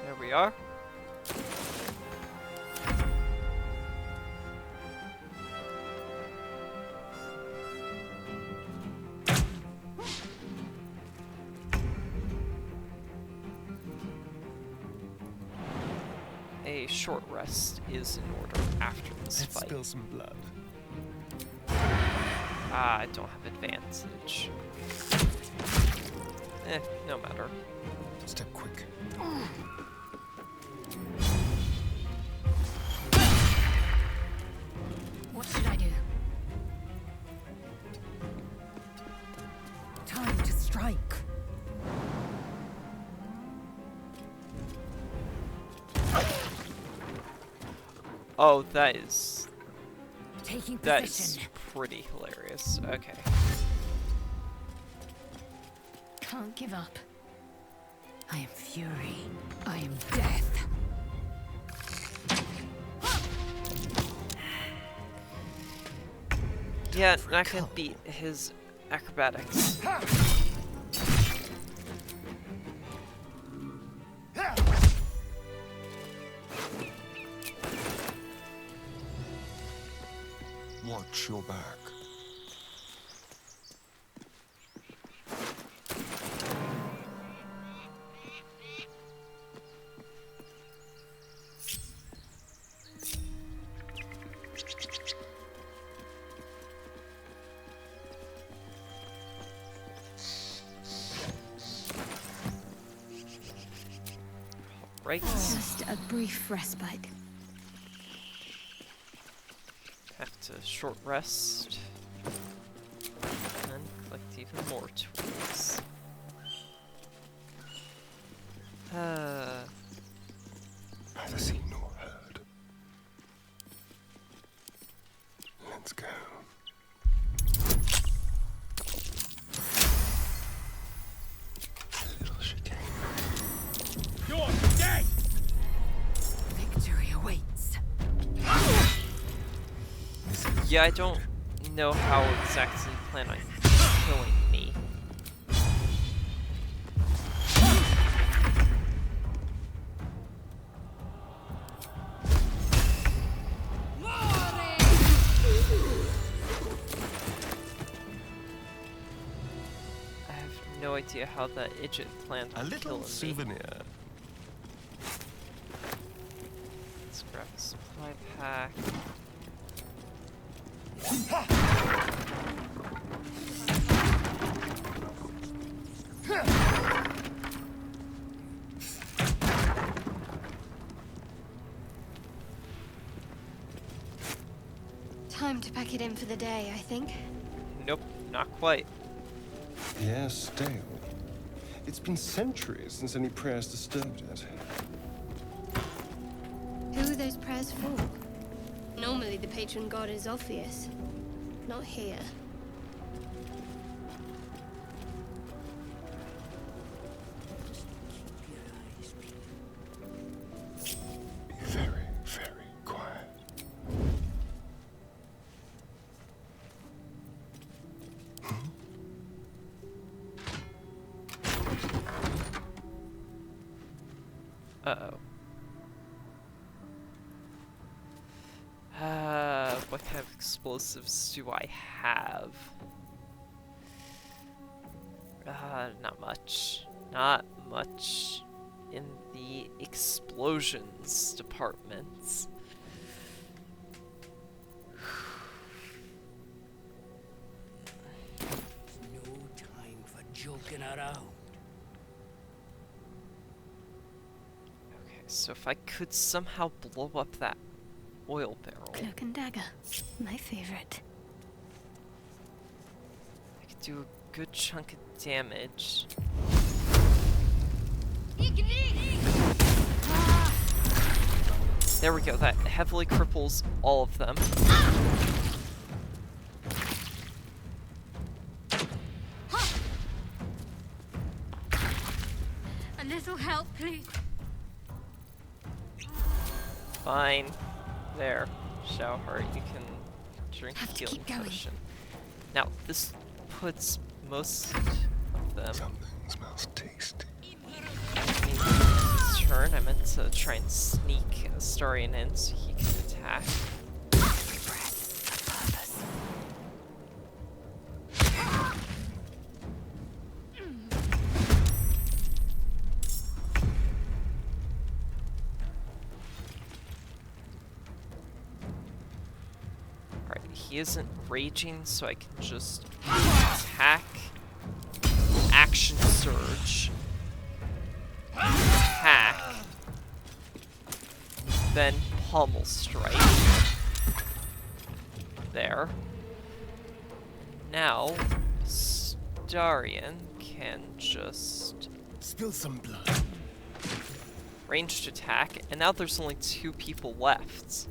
There we are. A a short rest is in order after this Let's fight. spill some blood. Ah, I don't have advantage. No matter. Step quick. What should I do? Time to strike. Oh, that is Taking that is position. pretty hilarious. Okay. Can't give up. I am fury. I am death. Yeah, not gonna beat his acrobatics. Watch your back. Right? Just a brief respite. Have to short rest. And collect even more tools. Neither seen nor heard. Let's go. A little chicane. You're dead! Victory awaits. Yeah, I don't know how exactly you plan on killing me. I have no idea how that idiot planned A on little killing me. souvenir. Let's grab a supply pack. Time to pack it in for the day, I think. Nope, not quite. Yeah, stale. It's been centuries since any prayers disturbed it. Who are those prayers for? Normally the patron god is Orpheus. Not here. Be very, very quiet. Uh-oh. What kind of explosives do I have? Not much. Not much in the explosions departments. No time for joking around. Okay, so if I could somehow blow up that oil barrel, Cloak and dagger. My favorite. I could do a good chunk of damage. There we go, that heavily cripples all of them. A little help, please. Fine. There. Shower, you can drink Have to healing keep going. potion. Now, this puts most of them Something smells tasty. in his turn. I meant to try and sneak Astarion in so he can attack. Every breath a purpose. he isn't raging, so I can just attack, action surge, attack, then pummel strike. There. Now, Astarion can just Spill some blood. ranged attack, and now there's only 2 people left.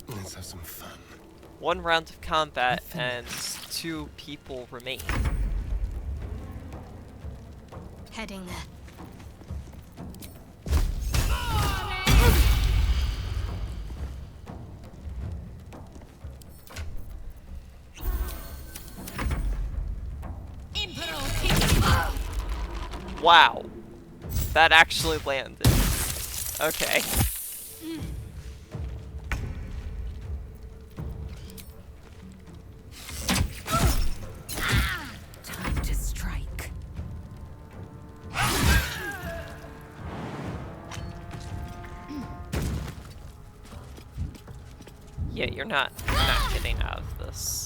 Let's have some fun. 1 round of combat and 2 people remain. Heading there. Wow. That actually landed. Okay. Time to strike. Yeah, you're not getting out of this.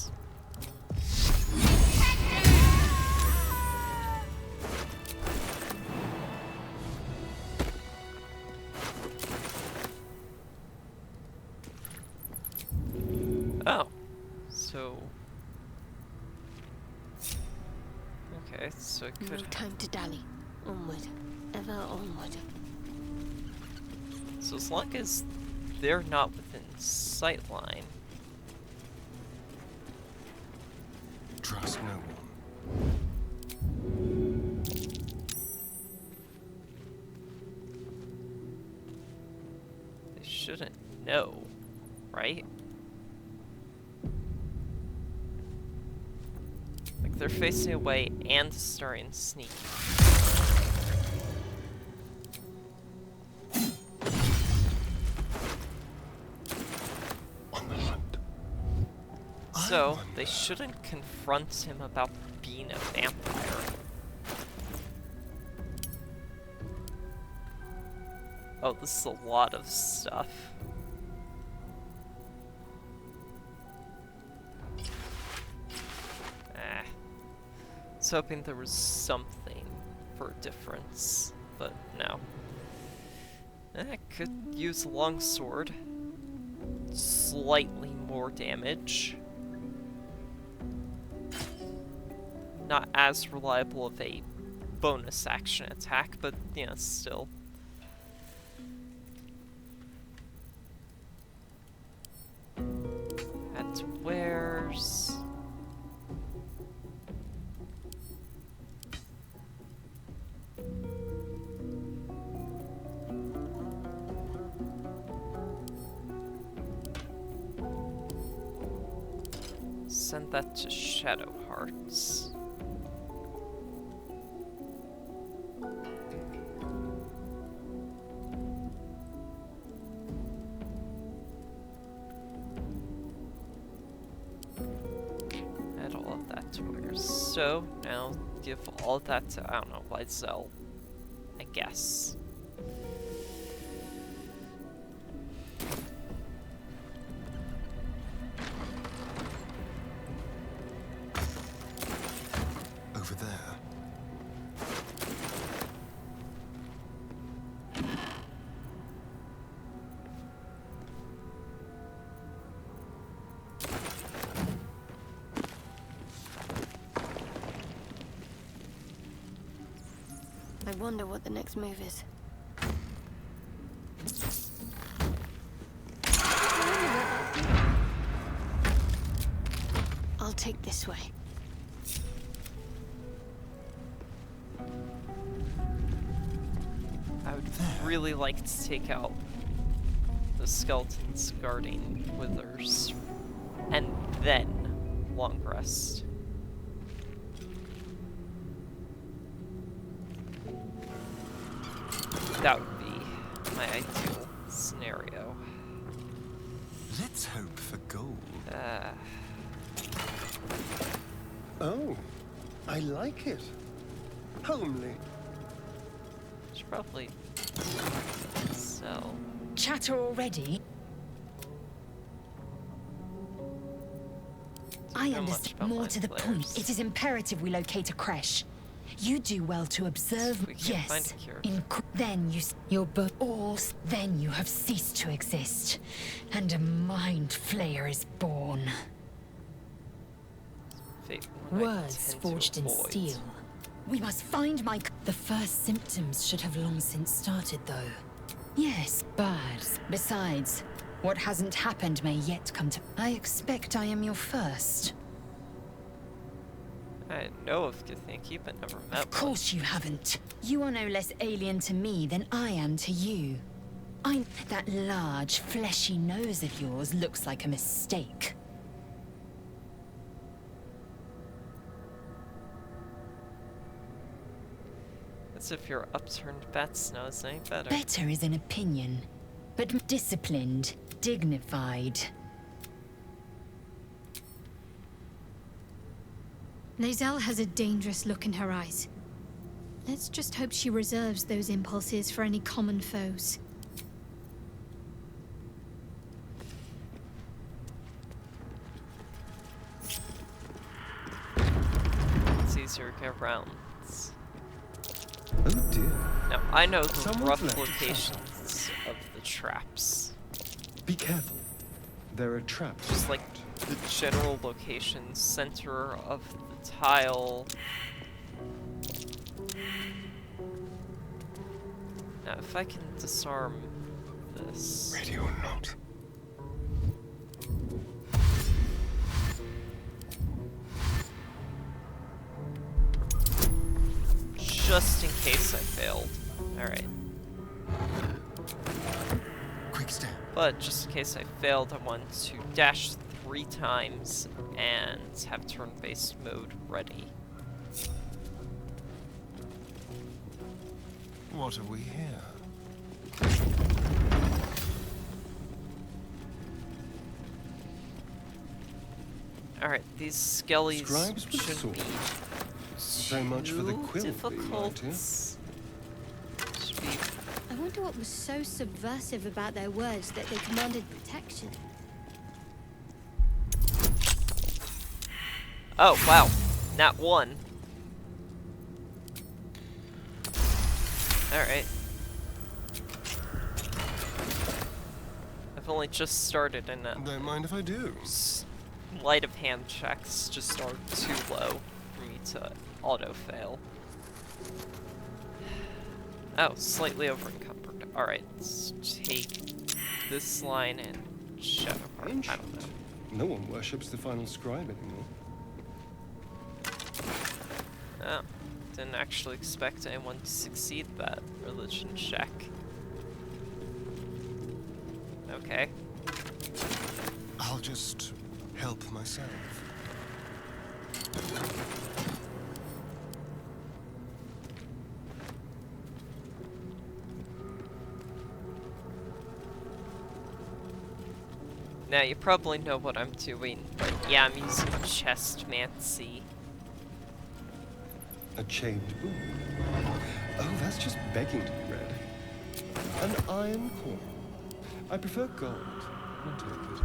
Oh. So... Okay, so it No could... time to dally. Onward. Ever onward. So as long as they're not within sight line... Trust no one. They shouldn't know, right? Like, they're facing away and Astarion's sneaky. On the hunt. So, they shouldn't confront him about being a vampire. Oh, this is a lot of stuff. I was hoping there was something for a difference, but no. I could use a longsword. Slightly more damage. Not as reliable of a bonus action attack, but, you know, still. At wares. Send that to Shadow Hearts. Add all of that to wares. So now give all of that to, I don't know, Lizel, I guess. Over there. I wonder what the next move is. I'll take this way. I would really like to take out the skeletons guarding withers, and then long rest. That would be my ideal scenario. Let's hope for gold. Oh, I like it. Homely. Should probably sell. Chatter already? I know much understand. about More mind to the flayers. point, it is imperative we locate a creche. You do well to observe. We can't find Yes. a cure. Then you, your book, all. Then you have ceased to exist, and a mind flayer is born. Fate one I Words intend to forged in avoid. steel. We must find my. The first symptoms should have long since started, though. Yes, bad. Besides, what hasn't happened may yet come to. I expect I am your first. I know of Githyanki, but never met Of course you haven't. You are no less alien to me than I am to you. That large, fleshy nose of yours looks like a mistake. As if your upturned bat's nose any better. Better is an opinion, but disciplined, dignified. Lae'zel has a dangerous look in her eyes. Let's just hope she reserves those impulses for any common foes. It's easier to get around. Oh dear. Now, I know the Someone's rough left a locations of the traps. Be careful. There are traps. Just like the general location, center of the tile. Now, if I can disarm this. Ready or not. Just in case I failed. Alright. Quick step. But just in case I failed, I want to dash 3 times and have turn-based mode ready. What have we here? Alright, these skellies Scribes with should swords. be So much for the too quill bee, difficult. mighty. Should be I wonder what was so subversive about their words that they commanded protection. Oh, wow. Nat 1. Alright. I've only just started and Don't mind if I do. Light of hand checks just are too low for me to auto-fail. Oh, slightly over-encumbered. Alright, let's take this line and Shadowheart. I don't know. No one worships the final scribe anymore. Oh, didn't actually expect anyone to succeed that religion check. Okay. I'll just help myself. Now, you probably know what I'm doing, but yeah, I'm using chestmancy. A chained book. Oh, that's just begging to be read. An iron core. I prefer gold, not liquid.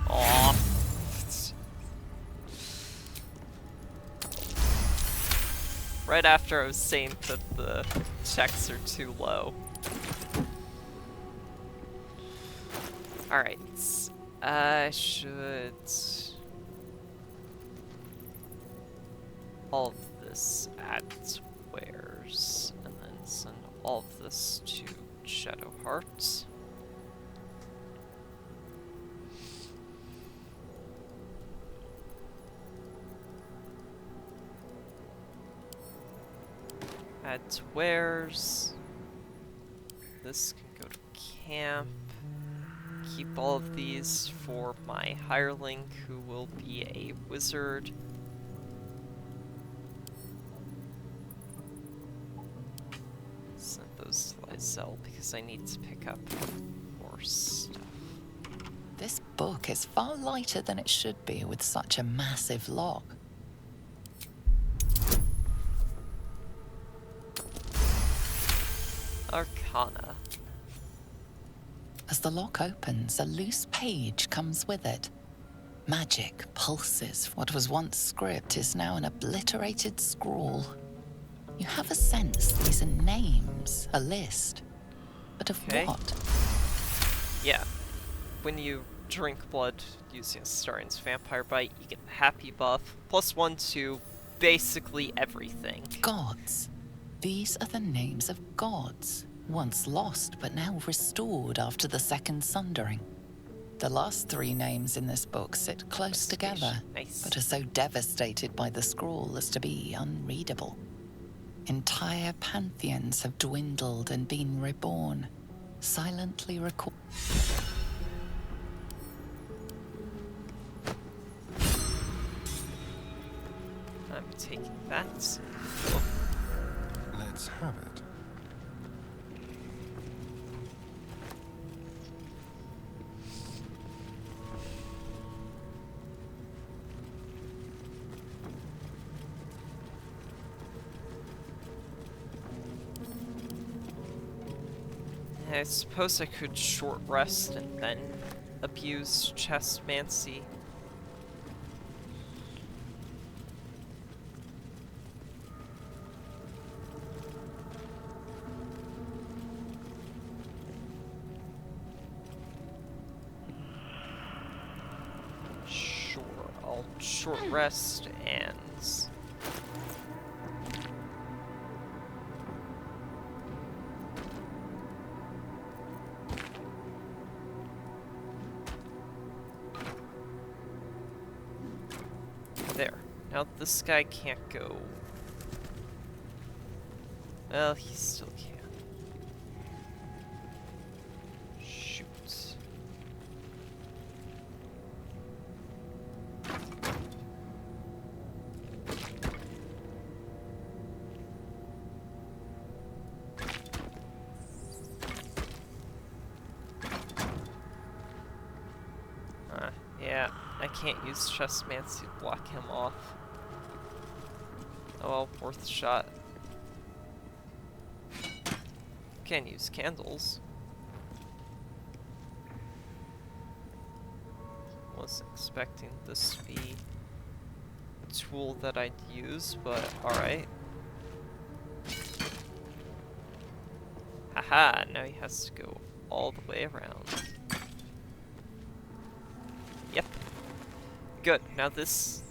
Aww. Right after I was saying that the checks are too low. Alright. I should... all of this at wares, and then send all of this to Shadowheart. Add to wares. This can go to camp. Keep all of these for my hireling, who will be a wizard. Send those to Lae'zel because I need to pick up more stuff. This book is far lighter than it should be with such a massive log. Arcana. As the lock opens, a loose page comes with it. Magic pulses. What was once script is now an obliterated scrawl. You have a sense these are names, a list. But of what? Yeah. When you drink blood using Astarion's vampire bite, you get the happy buff, +1 to basically everything. Gods. These are the names of gods, once lost but now restored after the Second Sundering. The last 3 names in this book sit close together, but are so devastated by the scrawl as to be unreadable. Entire pantheons have dwindled and been reborn, silently recorded. I'm taking that. Let's have it. I suppose I could short rest and then abuse chestmancy. Sure, I'll short rest and... There. Now this guy can't go. Well, he still can. Shoot. Yeah, I can't use Chestmancy to block him off. Oh well, worth a shot. Can use candles. Wasn't expecting this to be a tool that I'd use, but alright. Haha, now he has to go all the way around. Yep. Good, now this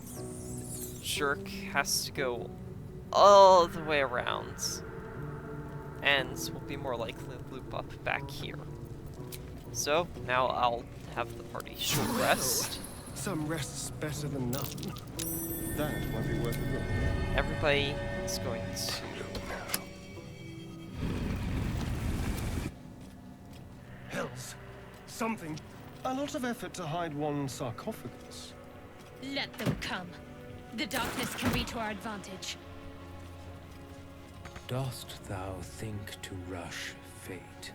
jerk has to go all the way around. And will be more likely to loop up back here. So, now I'll have the party short rest. Some rest's better than none. That might be worth a look. Everybody is going to... Hells. Something. A lot of effort to hide one sarcophagus. Let them come. The darkness can be to our advantage. Dost thou think to rush fate?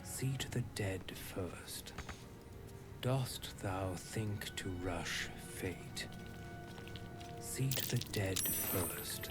See to the dead first. Dost thou think to rush fate? See to the dead first.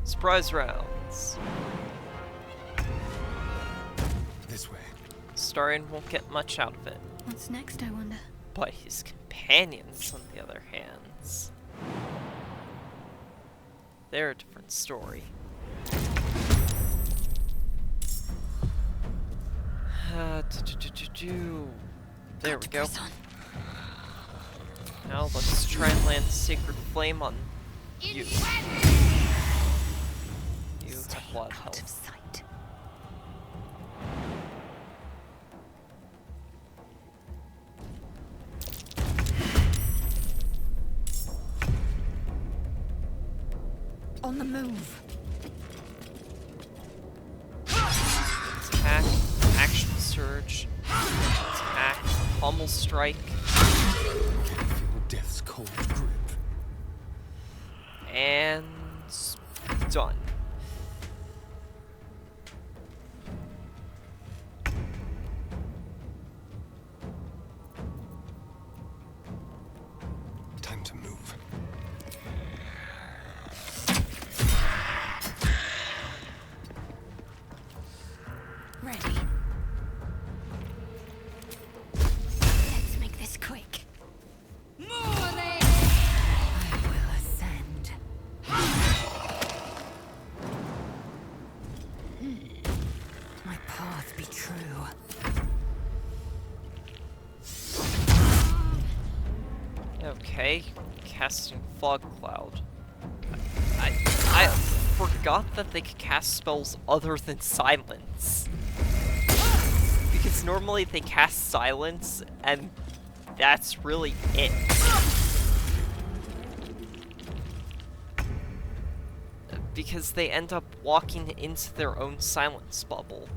Surprise rounds. This way. Astarion won't get much out of it. What's next, I wonder? But his companions, on the other hand, they're a different story. There we go. Now let's try and land Sacred Flame on you. You have a lot of health. on the move. Attack, action surge, attack, pummel strike. Feel death's cold grip. And done. Time to move. Ready. Let's make this quick. I will ascend. My path be true. Okay, casting Fog Cloud. I forgot that they could cast spells other than Silence. Because normally they cast Silence, and that's really it. Because they end up walking into their own silence bubble.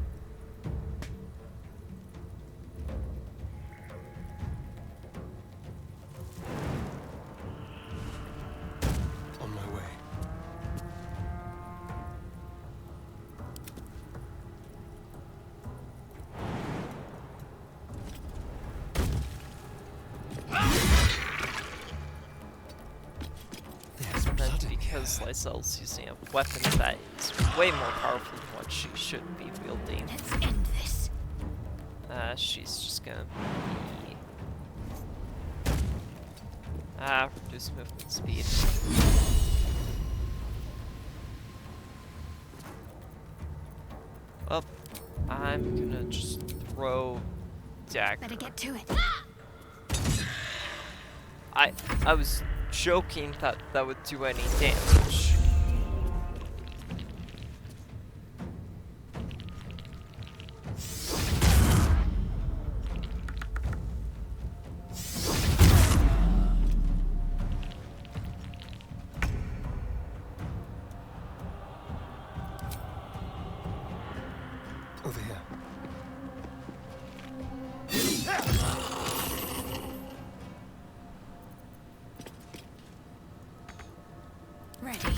On my way. And then because Lyselle's using a weapon that is way more powerful than what she should be wielding. Let's end this. She's just gonna be... reduce movement speed. Well, I'm gonna just throw dagger. Better get to it. I was joking that that would do any damage. Over here. Ready. I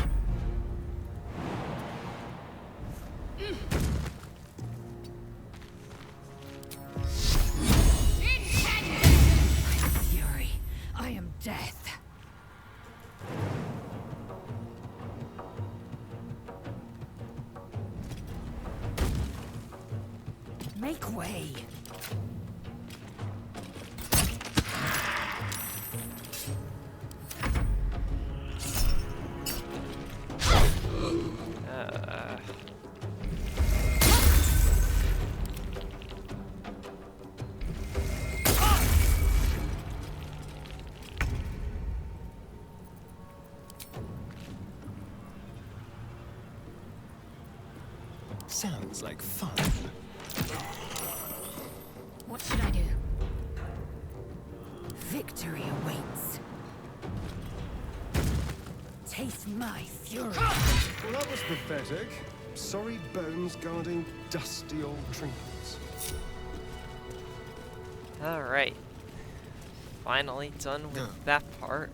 am fury. I am death. Make way. Sounds like fun. What should I do? Victory awaits. Taste my fury. Well, that was pathetic. Sorry bones guarding dusty old trinkets. Alright. Finally done with that part.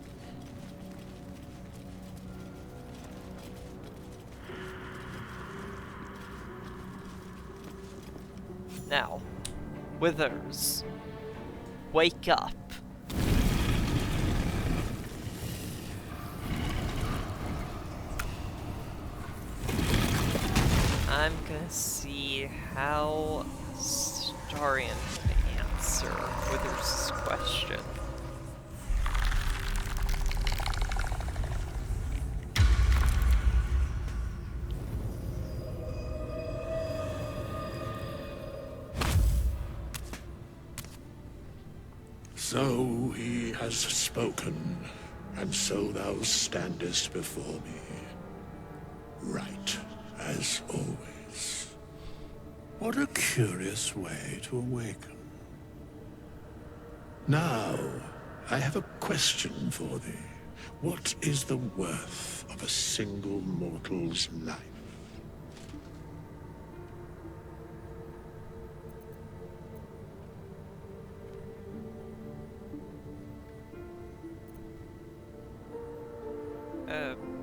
Now, Withers, wake up. I'm gonna see how Astarion can answer Withers' question. So he has spoken, and so thou standest before me. Right, as always. What a curious way to awaken. Now, I have a question for thee. What is the worth of a single mortal's life?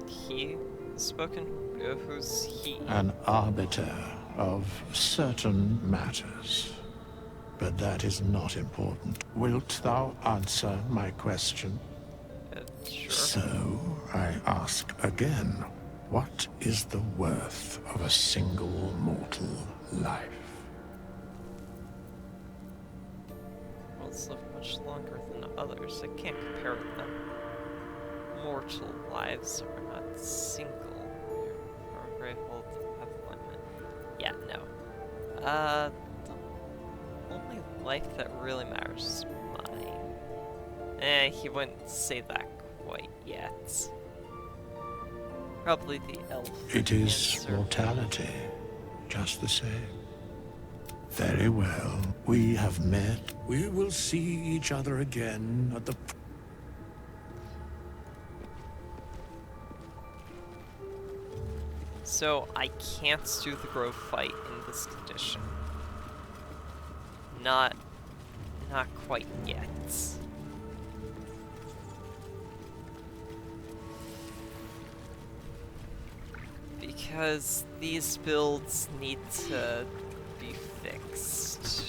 He spoken? Who's he? An arbiter of certain matters. But that is not important. Wilt thou answer my question? Sure. So, I ask again, what is the worth of a single mortal life? Well, it's lived much longer than others. I can't compare them. Mortal lives are not single. Or great hold have alignment. Yeah, no. The only life that really matters is mine. He wouldn't say that quite yet. Probably the elf. It is answer. mortality, just the same. Very well, we have met. We will see each other again at the... So, I can't do the grove fight in this condition. Not quite yet. Because these builds need to be fixed.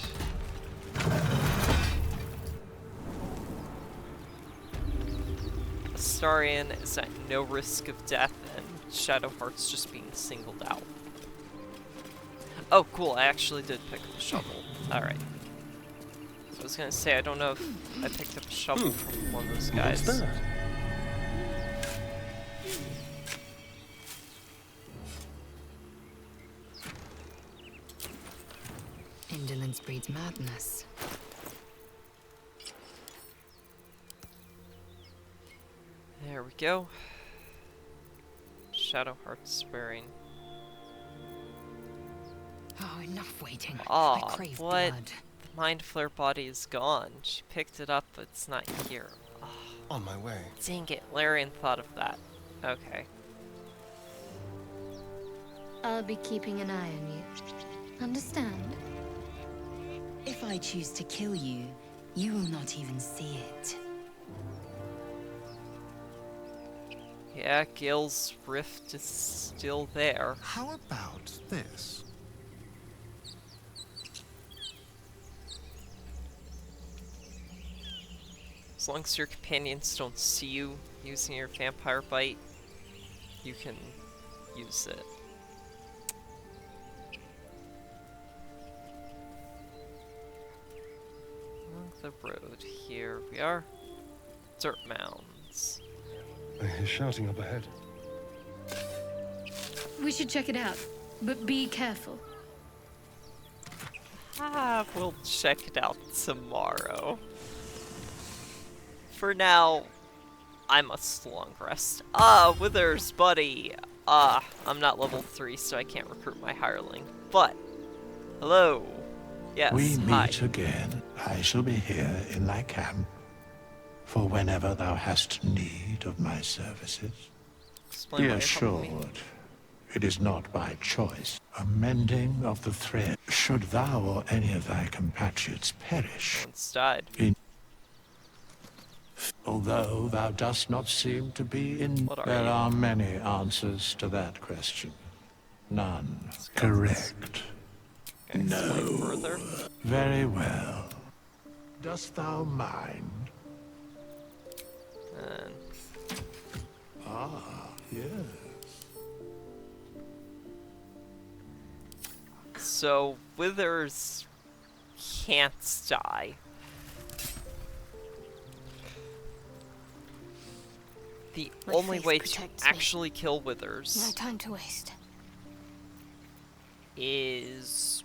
Astarion is at no risk of death, and Shadowheart's just being singled out. Oh, cool, I actually did pick up a shovel. Alright. So I was gonna say, I don't know if I picked up a shovel from one of those guys. What's that? Indolence breeds madness. There we go. Shadowheart swearing. Oh, enough waiting. Aw, I crave what? blood. The Mind Flare body is gone. She picked it up, but it's not here. Oh, On my way. dang it, Larian thought of that. Okay. I'll be keeping an eye on you. Understand? If I choose to kill you, you will not even see it. Yeah, Gale's rift is still there. How about this? As long as your companions don't see you using your vampire bite, you can use it. Along the road, here we are. Dirt mounds. I hear shouting up ahead. We should check it out, but be careful. We'll check it out tomorrow. For now, I must long rest. Withers, buddy! I'm not level 3, so I can't recruit my hireling. But, hello! Yes, We hi. meet again. I shall be here in thy camp, for whenever thou hast need of my services. Explain Be why you're helping me. assured, it is not by choice. A mending of the thread. Should thou or any of thy compatriots perish, Once died. although thou dost not seem to be in... What are There you? are many answers to that question. None correct. Can I explain further? Very well. Dost thou mind? And Ah, yes. so, Withers can't die. The My only faith way to protects me. actually kill Withers No time to waste. is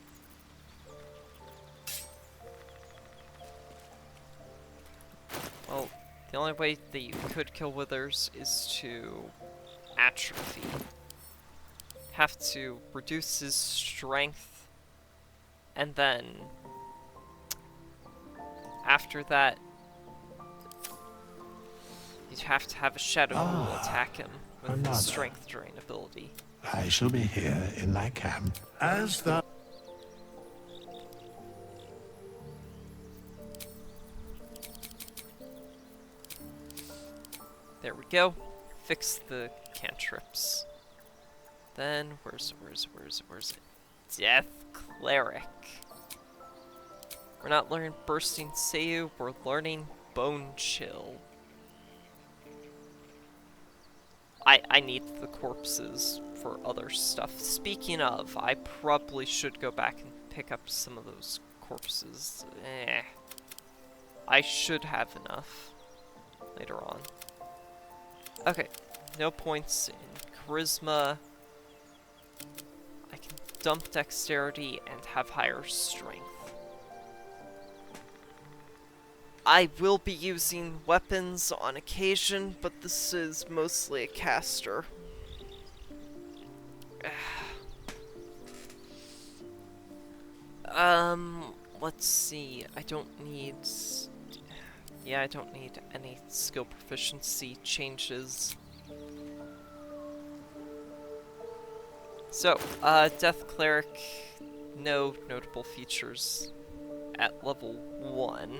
well, the only way that you could kill Withers is to atrophy. Have to reduce his strength, and then after that, You'd have to have a shadow rule attack him with another. his strength drain ability. I shall be here in thy camp as thou... There we go. Fix the cantrips. Then, where's it? Death Cleric. We're not learning Bursting Seiyu, we're learning Bone Chill. I need the corpses for other stuff. Speaking of, I probably should go back and pick up some of those corpses. I should have enough later on. Okay, no points in Charisma. I can dump Dexterity and have higher Strength. I will be using weapons on occasion, but this is mostly a caster. Let's see. I don't need... Yeah, I don't need any skill proficiency changes. So, Death Cleric, no notable features at level 1.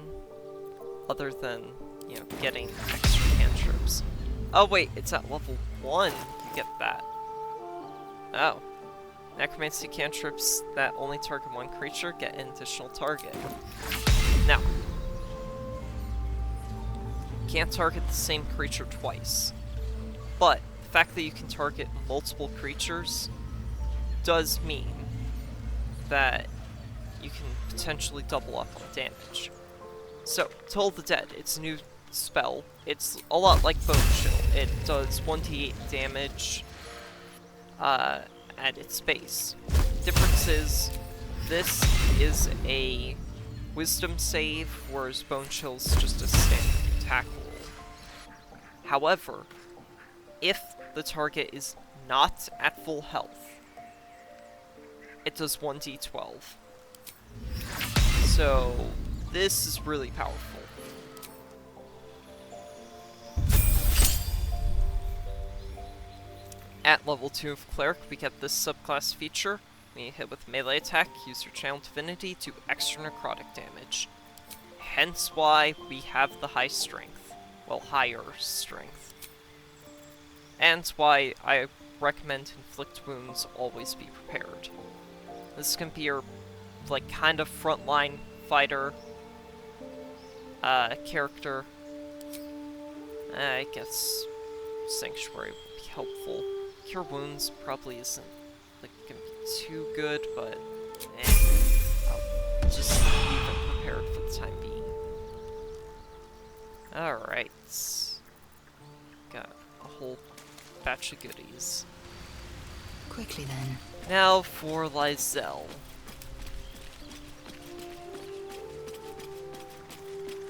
Other than, you know, getting extra cantrips. Oh wait, it's at level 1 you get that. Oh. Necromancy cantrips that only target one creature get an additional target. Now, you can't target the same creature twice. But, the fact that you can target multiple creatures does mean that you can potentially double up on damage. So, Toll the Dead, it's a new spell. It's a lot like Bone Chill. It does 1d8 damage at its base. Difference is, this is a Wisdom save, whereas Bone Chill's just a standard attack roll. However, if the target is not at full health, it does 1d12. So, this is really powerful. At level 2 of Cleric, we get this subclass feature. When you hit with melee attack, use your Channel Divinity to extra necrotic damage. Hence why we have the high strength. Well, higher strength. And why I recommend Inflict Wounds always be prepared. This can be your, like, kind of frontline fighter character. I guess Sanctuary would be helpful. Cure Wounds probably isn't, like, gonna be too good, but I'll just leave it prepared for the time being. Alright. Got a whole batch of goodies. Quickly then. Now for Lizelle.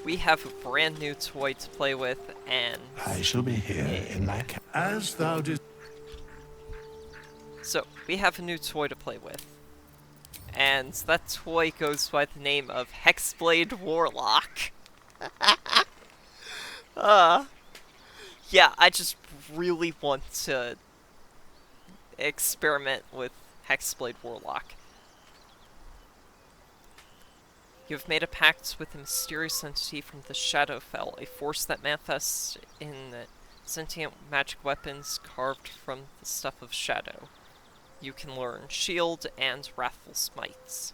We have a brand new toy to play with, and... I shall be here in thy camp as thou didst. So, we have a new toy to play with. And that toy goes by the name of Hexblade Warlock. Yeah, I just really want to experiment with Hexblade Warlock. You have made a pact with a mysterious entity from the Shadowfell, a force that manifests in sentient magic weapons carved from the stuff of shadow. You can learn Shield and Wrathful Smites.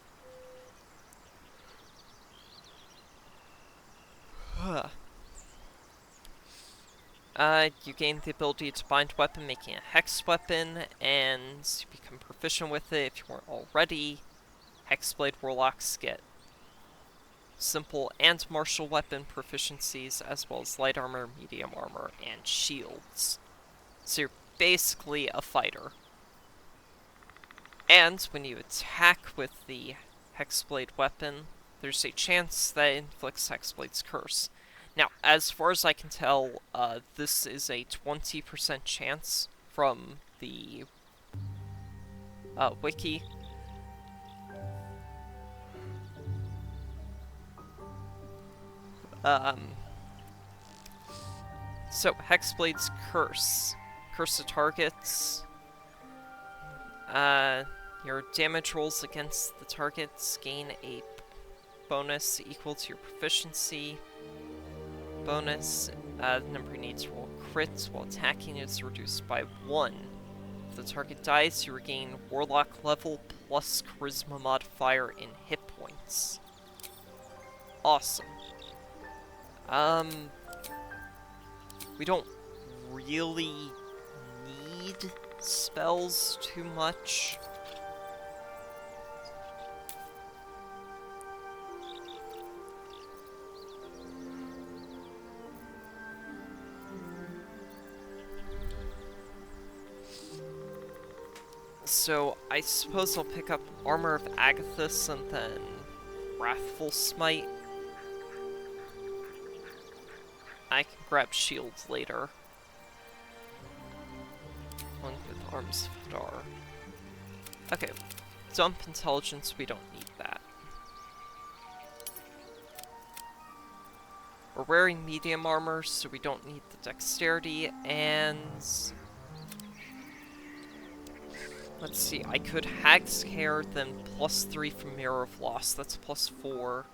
You gain the ability to bind weapon, making a hex weapon, and you become proficient with it if you weren't already. Hexblade Warlocks get simple and martial weapon proficiencies, as well as light armor, medium armor, and shields. So you're basically a fighter. And when you attack with the Hexblade weapon, there's a chance that it inflicts Hexblade's curse. Now, as far as I can tell, this is a 20% chance from the wiki. So, Hexblade's Curse. Curse to targets. Your damage rolls against the targets gain a bonus equal to your proficiency. Bonus, the number you need to roll crits while attacking is reduced by 1. If the target dies, you regain Warlock level plus Charisma modifier in hit points. Awesome. We don't really need spells too much. So, I suppose I'll pick up Armor of Agathis and then Wrathful Smite. I can grab shields later. One with Arms of Hadar. Okay, dump intelligence, we don't need that. We're wearing medium armor, so we don't need the dexterity, and... let's see, I could Hag's Care, then +3 from Mirror of Loss, that's +4,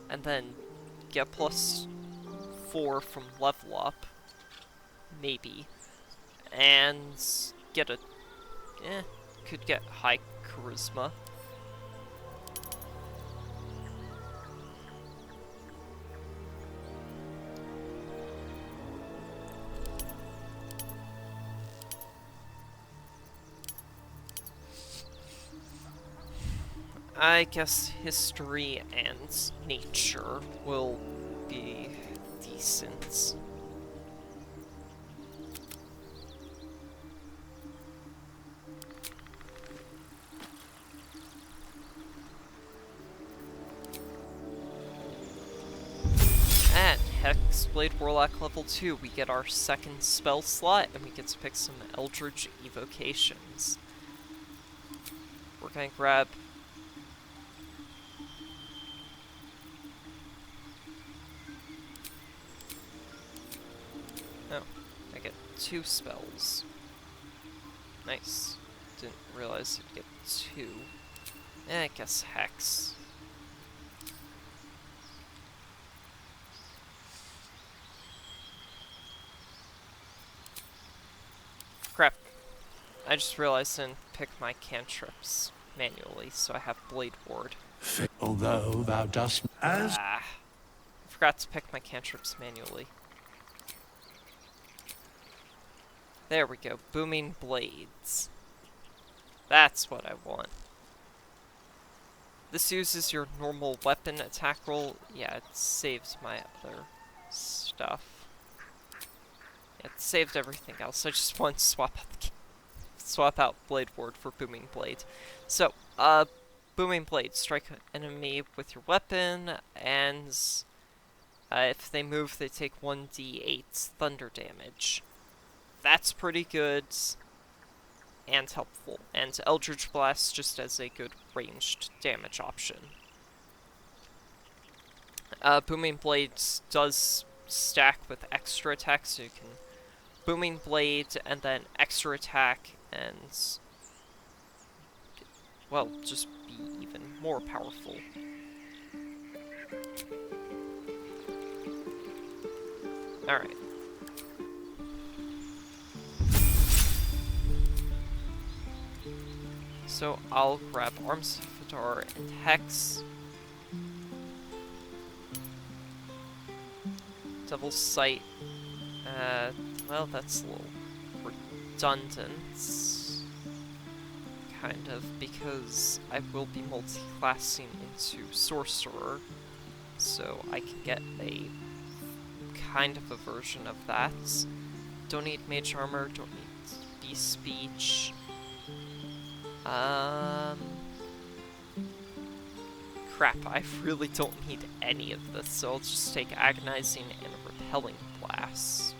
and then get +4 from Level Up, maybe, and get a, could get high Charisma. I guess history and nature will be decent. At Hexblade Warlock level 2, we get our second spell slot, and we get to pick some Eldritch Evocations. We're gonna grab... oh, I get 2 spells. Nice. Didn't realize I'd get 2. I guess Hex. Crap. I just realized I didn't pick my cantrips manually, so I have Blade Ward. Although thou dost as I forgot to pick my cantrips manually. There we go. Booming Blades. That's what I want. This uses your normal weapon attack roll. Yeah, it saves my other stuff. It saved everything else. I just want to swap out Blade Ward for Booming Blade. So, Booming Blade. Strike an enemy with your weapon, and if they move, they take 1d8 thunder damage. That's pretty good and helpful. And Eldritch Blast just as a good ranged damage option. Booming Blade does stack with extra attack, so you can Booming Blade and then extra attack and, well, just be even more powerful. Alright. So I'll grab Arms of Hadar and Hex. Devil's Sight. Well, that's a little redundant. Kind of, because I will be multi-classing into Sorcerer. So I can get a kind of a version of that. Don't need Mage Armor, don't need Beast Speech. Crap, I really don't need any of this, so I'll just take Agonizing and Repelling Blast.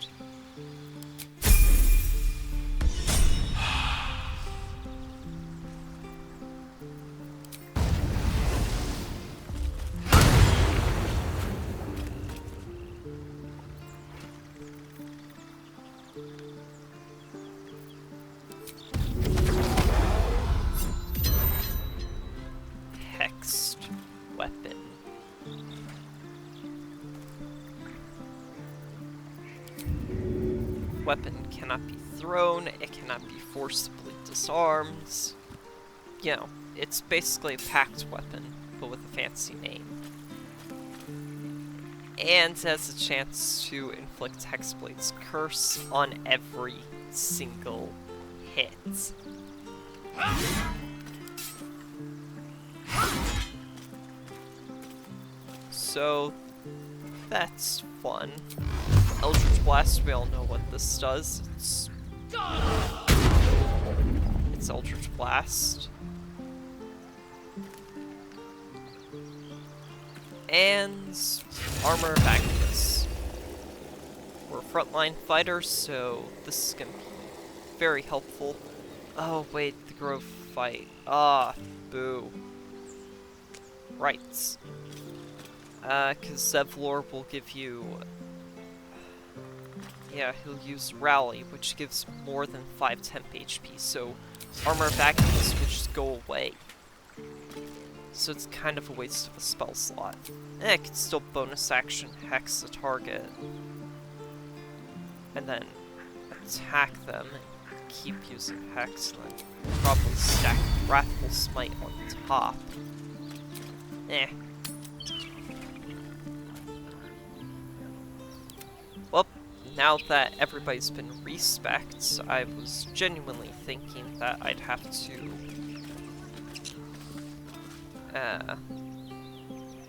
weapon cannot be thrown, it cannot be forcibly disarmed. You know, it's basically a packed weapon, but with a fancy name. And has a chance to inflict Hexblade's curse on every single hit. So, that's fun. Eldritch Blast, we all know what this does. It's Eldritch Blast. And Armor of Agnes. We're frontline fighters, so this is gonna be very helpful. Oh wait, the Grove fight. Ah, boo. Right. Cause Zevlor will give you... Yeah, he'll use Rally, which gives more than 5 temp HP, so Armor of Agnes will just go away. So it's kind of a waste of a spell slot. It can still bonus action hex the target. And then attack them and keep using hex, and then probably stack Wrathful Smite on top. Well, now that everybody's been respec'd, I was genuinely thinking that I'd have to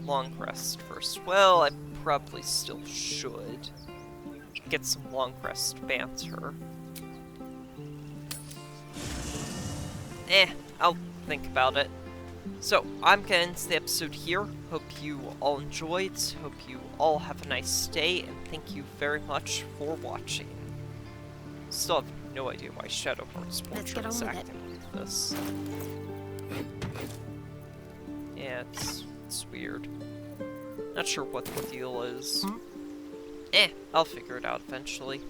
long rest first. Well, I probably still should get some long rest banter. I'll think about it. So, I'm gonna end the episode here. Hope you all enjoyed, hope you all have a nice day, and thank you very much for watching. Still have no idea why Shadow Heart's portrait is acting like this. Yeah, it's weird. Not sure what the deal is. I'll figure it out eventually.